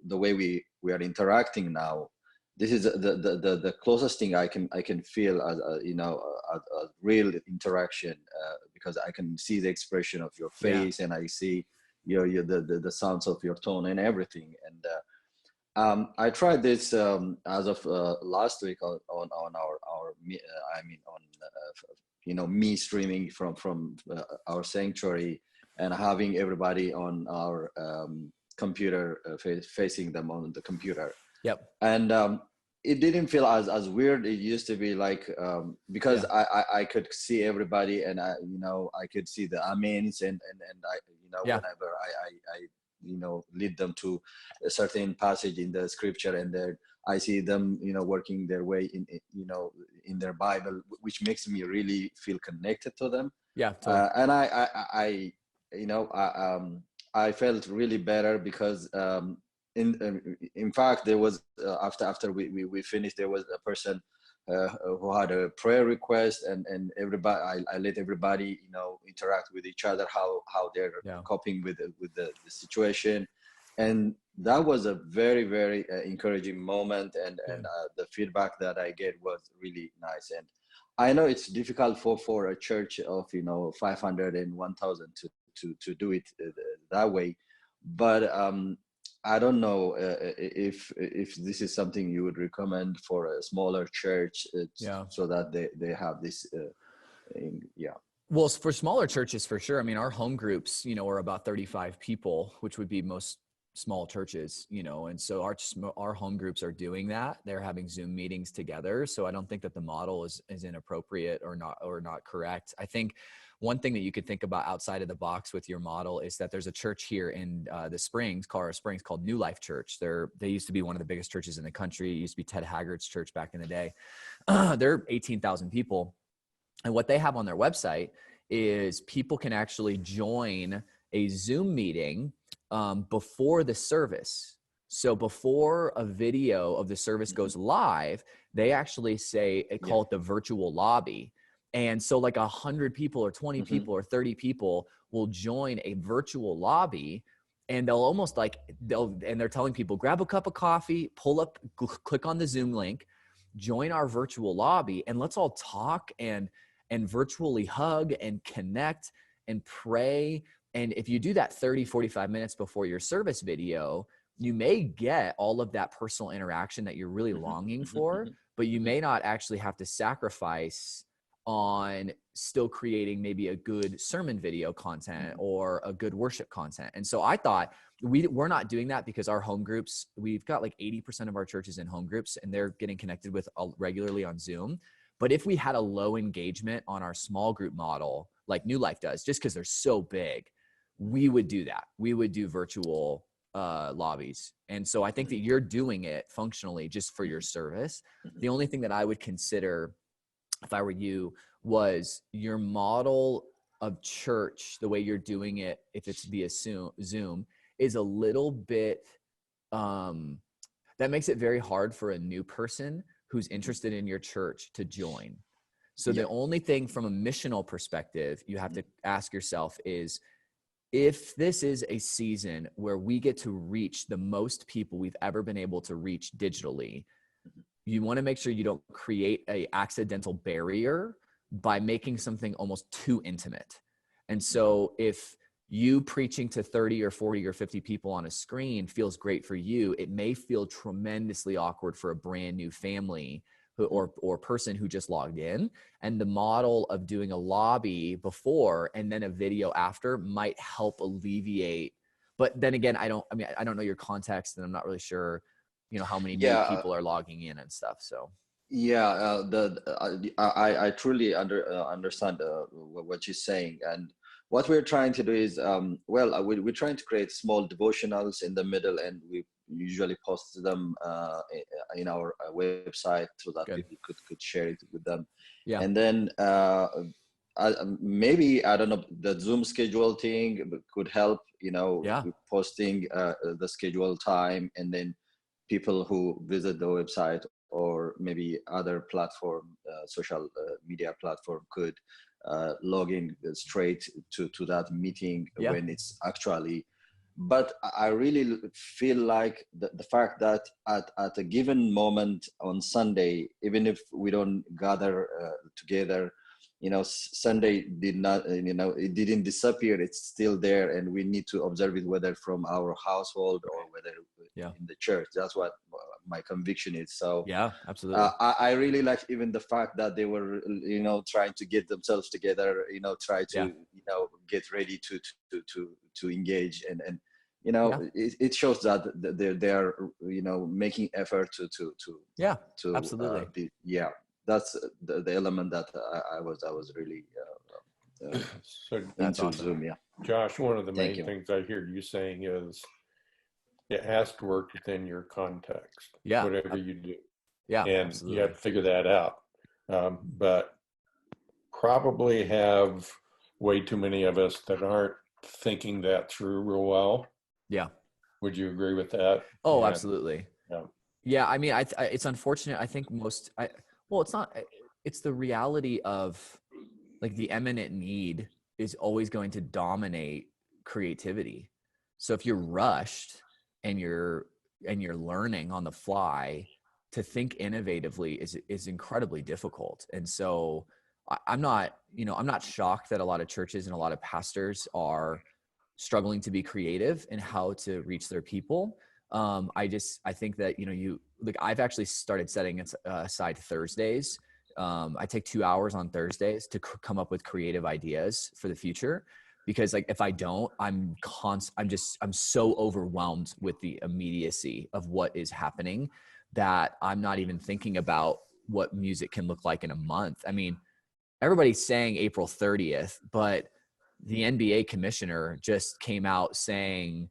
the way we are interacting now. This is the closest thing I can feel as a real interaction, because I can see the expression of your face, and I see the sounds of your tone and everything. And I tried this as of last week on our me streaming from our sanctuary and having everybody on our computer facing them on the computer. Yep. And it didn't feel as weird it used to be, like because I could see everybody, and I could see the amens, and I whenever I lead them to a certain passage in the scripture, and then I see them working their way in their Bible, which makes me really feel connected to them. Totally. And I felt really better, because in fact there was after we finished, there was a person who had a prayer request, and everybody, I let everybody interact with each other, how they're coping with the situation. And that was a very, very encouraging moment, and the feedback that I get was really nice. And I know it's difficult for a church of 500 and 1,000 to do it that way, but I don't know if this is something you would recommend for a smaller church, so that they have this. Well, for smaller churches, for sure. I mean, our home groups, are about 35 people, which would be most small churches, and so our home groups are doing that. They're having Zoom meetings together. So I don't think that the model is inappropriate or not correct. I think one thing that you could think about outside of the box with your model is that there's a church here in the Colorado Springs, called New Life Church. They used to be one of the biggest churches in the country. It used to be Ted Haggard's church back in the day. They're 18,000 people. And what they have on their website is people can actually join a Zoom meeting before the service. So before a video of the service goes live, they actually call it the virtual lobby. And so like 100 people or 20 people or 30 people will join a virtual lobby, and they'll almost and they're telling people, grab a cup of coffee, pull up, click on the Zoom link, join our virtual lobby, and let's all talk and virtually hug and connect and pray. And if you do that 30, 45 minutes before your service video, you may get all of that personal interaction that you're really longing for, but you may not actually have to sacrifice on still creating maybe a good sermon video content or a good worship content. And so I thought we're not doing that, because our home groups, we've got like 80% of our churches in home groups, and they're getting connected with regularly on Zoom. But if we had a low engagement on our small group model, like New Life does, just because they're so big, we would do that. We would do virtual lobbies. And so I think that you're doing it functionally just for your service. The only thing that I would consider, if I were you, was your model of church, the way you're doing it, if it's via Zoom, is a little bit, that makes it very hard for a new person who's interested in your church to join. So the only thing from a missional perspective you have to ask yourself is, if this is a season where we get to reach the most people we've ever been able to reach digitally, you want to make sure you don't create an accidental barrier by making something almost too intimate. And so if you preaching to 30 or 40 or 50 people on a screen feels great for you, it may feel tremendously awkward for a brand new family or person who just logged in. And the model of doing a lobby before and then a video after might help alleviate. But then again, I don't know your context, and I'm not really sure, how many new people are logging in and stuff. So I truly understand what you're saying. And what we're trying to do is, we're trying to create small devotionals in the middle, and we usually post them in our website so that people could share it with them. And then maybe, I don't know, the Zoom schedule thing could help, with posting the schedule time, and then people who visit the website or maybe other platform, social media platform, could log in straight to that meeting when it's actually. But I really feel like the fact that at a given moment on Sunday, even if we don't gather together, Sunday did not, it didn't disappear. It's still there, and we need to observe it, whether from our household or whether in the church. That's what my conviction is. So yeah, absolutely. I really like even the fact that they were, trying to get themselves together, try to, get ready to engage, and it shows that they are, making effort to absolutely. That's the element that I was really So that's into awesome. Zoom. Yeah, Josh, one of the main things I hear you saying is it has to work within your context, whatever you do. Yeah, and absolutely. you have to figure that out. But probably have way too many of us that aren't thinking that through real well. Yeah. Would you agree with that? Oh, absolutely. Yeah. Yeah. I mean, it's unfortunate. I think it's not, it's the reality of like the imminent need is always going to dominate creativity. So if you're rushed and you're learning on the fly, to think innovatively is incredibly difficult. And so I'm not shocked that a lot of churches and a lot of pastors are struggling to be creative in how to reach their people. I think that, I've actually started setting aside Thursdays. I take 2 hours on Thursdays to come up with creative ideas for the future, because if I don't, I'm so overwhelmed with the immediacy of what is happening that I'm not even thinking about what music can look like in a month. I mean, everybody's saying April 30th, but the NBA commissioner just came out saying,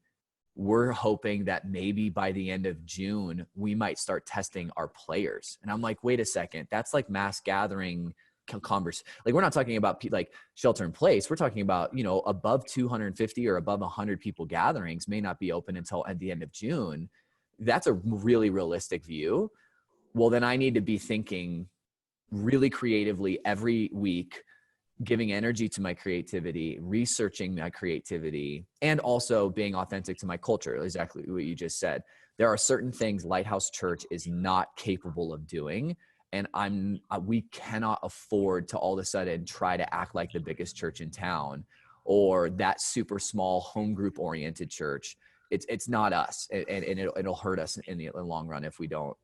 we're hoping that maybe by the end of June, we might start testing our players. And I'm like, wait a second, that's like mass gathering converse. Like, we're not talking about like shelter in place. We're talking about, above 250 or above 100 people gatherings may not be open until at the end of June. That's a really realistic view. Well, then I need to be thinking really creatively every week, giving energy to my creativity, researching my creativity, and also being authentic to my culture. Exactly what you just said. There are certain things Lighthouse Church is not capable of doing. And we cannot afford to all of a sudden try to act like the biggest church in town or that super small home group oriented church. It's not us, and it'll hurt us in the long run if we don't,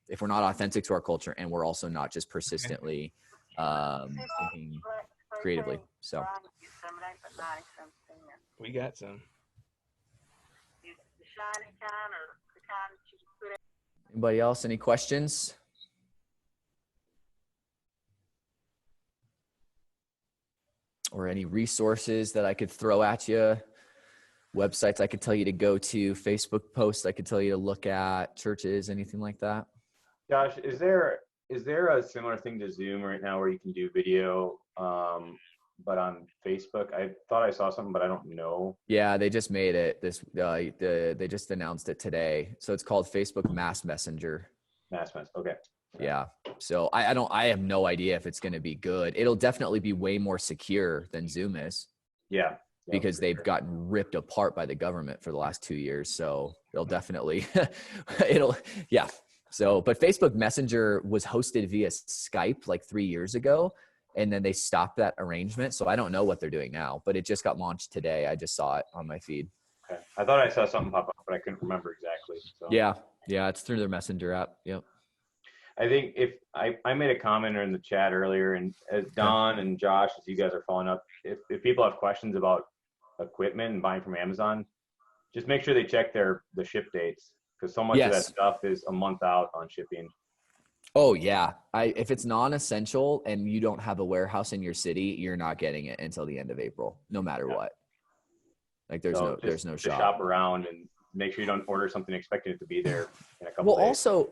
if we're not authentic to our culture, and we're also not just persistently thinking creatively. So we got some. Anybody else? Any questions? Or any resources that I could throw at you? Websites I could tell you to go to, Facebook posts I could tell you to look at, churches, anything like that? Josh, is there a similar thing to Zoom right now where you can do video, but on Facebook? I thought I saw something, but I don't know. Yeah, they just made it. They just announced it today. So it's called Facebook Mass Messenger. Okay. Yeah. So I have no idea if it's going to be good. It'll definitely be way more secure than Zoom is. Yeah. Because they've gotten ripped apart by the government for the last 2 years. So they'll definitely, So, but Facebook Messenger was hosted via Skype like 3 years ago, and then they stopped that arrangement. So I don't know what they're doing now, but it just got launched today. I just saw it on my feed. Okay. I thought I saw something pop up, but I couldn't remember exactly. So. Yeah. It's through their Messenger app. Yep. I think if I made a comment in the chat earlier, and as Don and Josh, as you guys are following up, if people have questions about equipment and buying from Amazon, just make sure they check the ship dates, because so much of that stuff is a month out on shipping. Oh yeah. If it's non-essential and you don't have a warehouse in your city, you're not getting it until the end of April, no matter what. Like there's no shop around and make sure you don't order something expecting it to be there in a couple days. Well, also,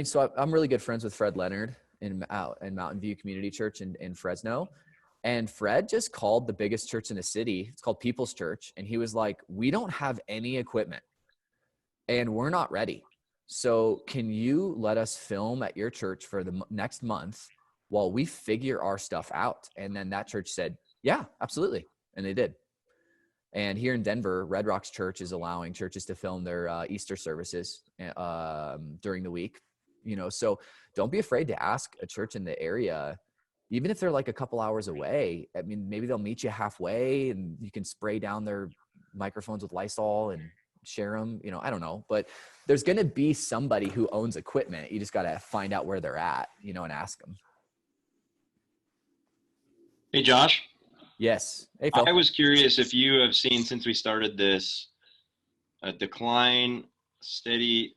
so I'm really good friends with Fred Leonard in Mountain View Community Church in Fresno. And Fred just called the biggest church in the city. It's called People's Church. And he was like, we don't have any equipment and we're not ready. So can you let us film at your church for the next month while we figure our stuff out? And then that church said, yeah, absolutely. And they did. And here in Denver, Red Rocks Church is allowing churches to film their Easter services during the week. So don't be afraid to ask a church in the area, even if they're like a couple hours away. I mean, maybe they'll meet you halfway and you can spray down their microphones with Lysol and share them. I don't know, but there's going to be somebody who owns equipment. You just got to find out where they're at, and ask them. Hey, Josh. Yes. Hey, Phil. I was curious if you have seen, since we started this, a decline, steady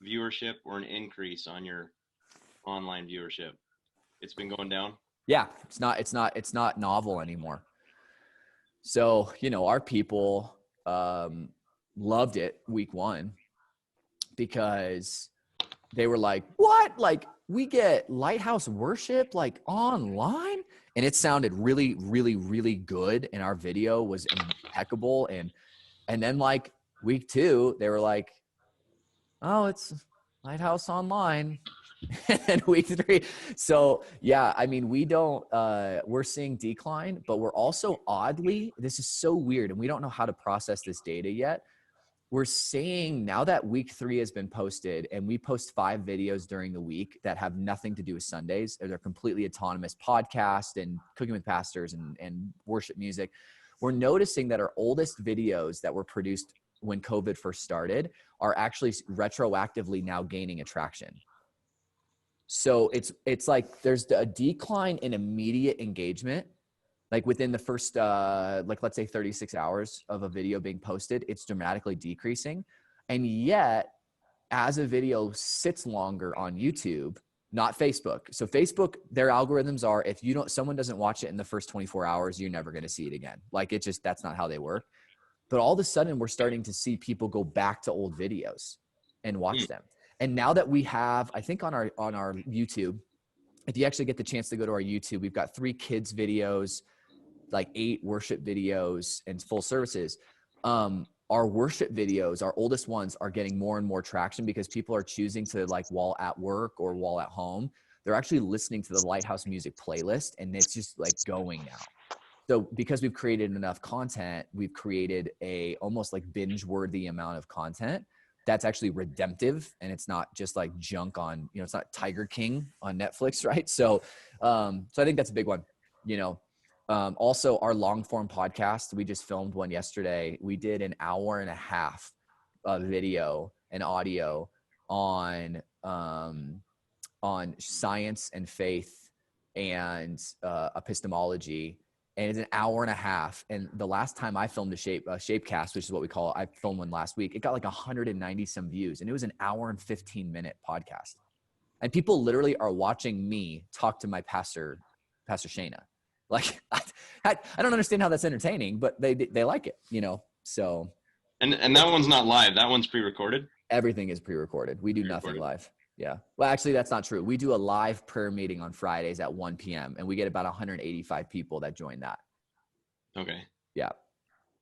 viewership, or an increase on your online viewership. It's been going down. Yeah, it's not novel anymore. So, our people loved it week 1 because they were like, what? Like, we get Lighthouse worship like online? And it sounded really, really, really good. And our video was impeccable. And then like week 2, they were like, oh, it's Lighthouse online. And week 3. So yeah, I mean, we're seeing decline, but we're also this is so weird. And we don't know how to process this data yet. We're seeing now that week 3 has been posted and we post 5 videos during the week that have nothing to do with Sundays. They're completely autonomous podcast and cooking with pastors and worship music. We're noticing that our oldest videos that were produced when COVID first started are actually retroactively now gaining attraction. So it's like there's a decline in immediate engagement. Like within the first, let's say 36 hours of a video being posted, it's dramatically decreasing. And yet, as a video sits longer on YouTube, not Facebook. So Facebook, their algorithms are, if someone doesn't watch it in the first 24 hours, you're never going to see it again. Like that's not how they work. But all of a sudden, we're starting to see people go back to old videos and watch them. And now that we have, I think on our YouTube, if you actually get the chance to go to our YouTube, we've got 3 kids videos, like 8 worship videos and full services. Our worship videos, our oldest ones, are getting more and more traction because people are choosing to, like, while at work or while at home, they're actually listening to the Lighthouse music playlist, and it's just like going now. So because we've created enough content, we've created a almost like binge worthy amount of content that's actually redemptive, and it's not just like junk on, it's not Tiger King on Netflix, right? So I think that's a big one. Also, our long form podcast, we just filmed one yesterday. We did an hour and a half of video and audio on science and faith and epistemology. And it's an hour and a half. And the last time I filmed a Shapecast, which is what we call it, I filmed one last week. It got like 190 some views, and it was an hour and 15-minute podcast. And people literally are watching me talk to my pastor Shayna. Like, I don't understand how that's entertaining, but they like it, so. And that one's not live. That one's pre-recorded. Everything is pre-recorded. We do nothing live. Yeah. Well, actually, that's not true. We do a live prayer meeting on Fridays at 1 p.m. and we get about 185 people that join that. Okay. Yeah.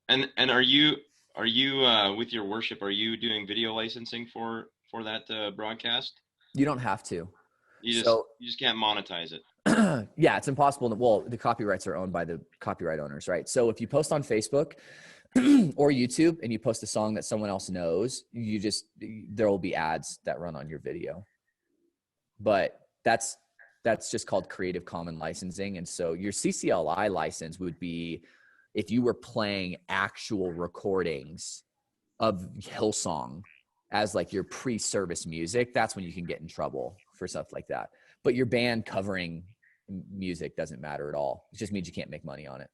And are you with your worship, are you doing video licensing for that broadcast? You don't have to. You just can't monetize it. Yeah, it's impossible. Well, the copyrights are owned by the copyright owners, right? So if you post on Facebook or YouTube and you post a song that someone else knows, there will be ads that run on your video. But that's just called Creative Commons licensing. And so your CCLI license would be if you were playing actual recordings of Hillsong as like your pre-service music, that's when you can get in trouble for stuff like that. But your band covering music doesn't matter at all. It just means you can't make money on it.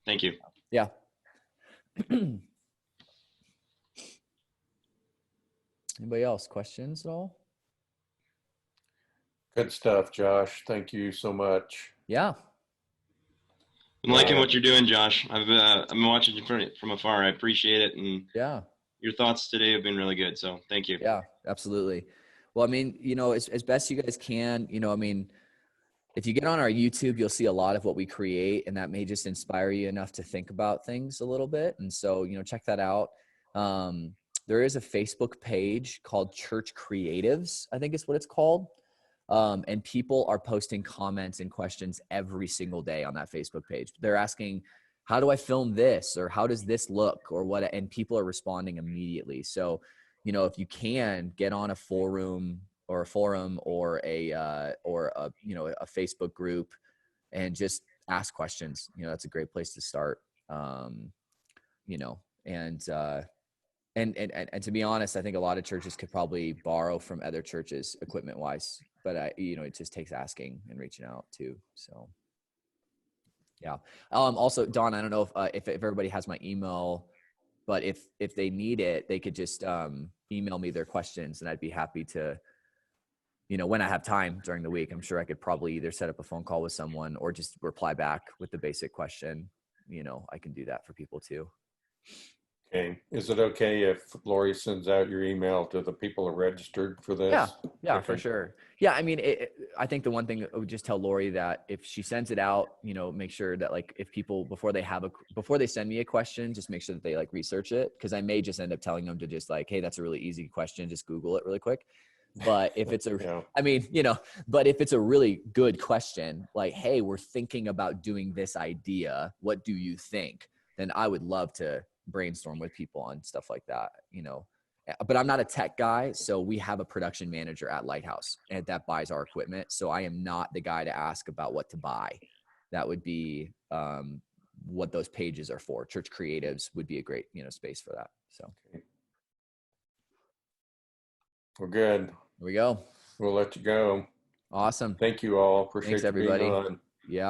Thank you. Yeah. Anybody else? Questions at all? Good stuff, Josh. Thank you so much. Yeah. I'm liking what you're doing, Josh. I'm watching you from afar. I appreciate it. And yeah, your thoughts today have been really good. So thank you. Yeah, absolutely. Well, I mean, as best you guys can, I mean, if you get on our YouTube, you'll see a lot of what we create, and that may just inspire you enough to think about things a little bit. And so, check that out. there is a Facebook page called Church Creatives, I think is what it's called. And people are posting comments and questions every single day on that Facebook page. They're asking, how do I film this? Or how does this look? Or what? And people are responding immediately. So, you know, if you can get on a forum or a you know, a Facebook group and just ask questions, you know, that's a great place to start. You know, and to be honest, I think a lot of churches could probably borrow from other churches equipment wise, but you know, it just takes asking and reaching out too. So yeah. Also, Don, I don't know if everybody has my email, but if they need it, they could just email me their questions, and I'd be happy to, you know, when I have time during the week. I'm sure I could probably either set up a phone call with someone or just reply back with the basic question. You know, I can do that for people too. Okay. Is it okay if Lori sends out your email to the people who are registered for this? Yeah, Okay. for sure. Yeah, I mean, I think the one thing I would just tell Lori that if she sends it out, you know, make sure that like if people before they send me a question, just make sure that they like research it, because I may just end up telling them to just like, hey, that's a really easy question, just Google it really quick. But if it's Yeah. I mean, you know, but if it's a really good question, like, hey, we're thinking about doing this idea, what do you think? Then I would love to brainstorm with people on stuff like that, you know. But I'm not a tech guy, so we have a production manager at Lighthouse and that buys our equipment. So I am not the guy to ask about what to buy. That would be what those pages are for. Church Creatives would be a great, you know, space for that. So Okay. We're good. There we go. We'll let you go. Awesome. Thank you all. Appreciate Thanks, you being everybody. on. Yeah.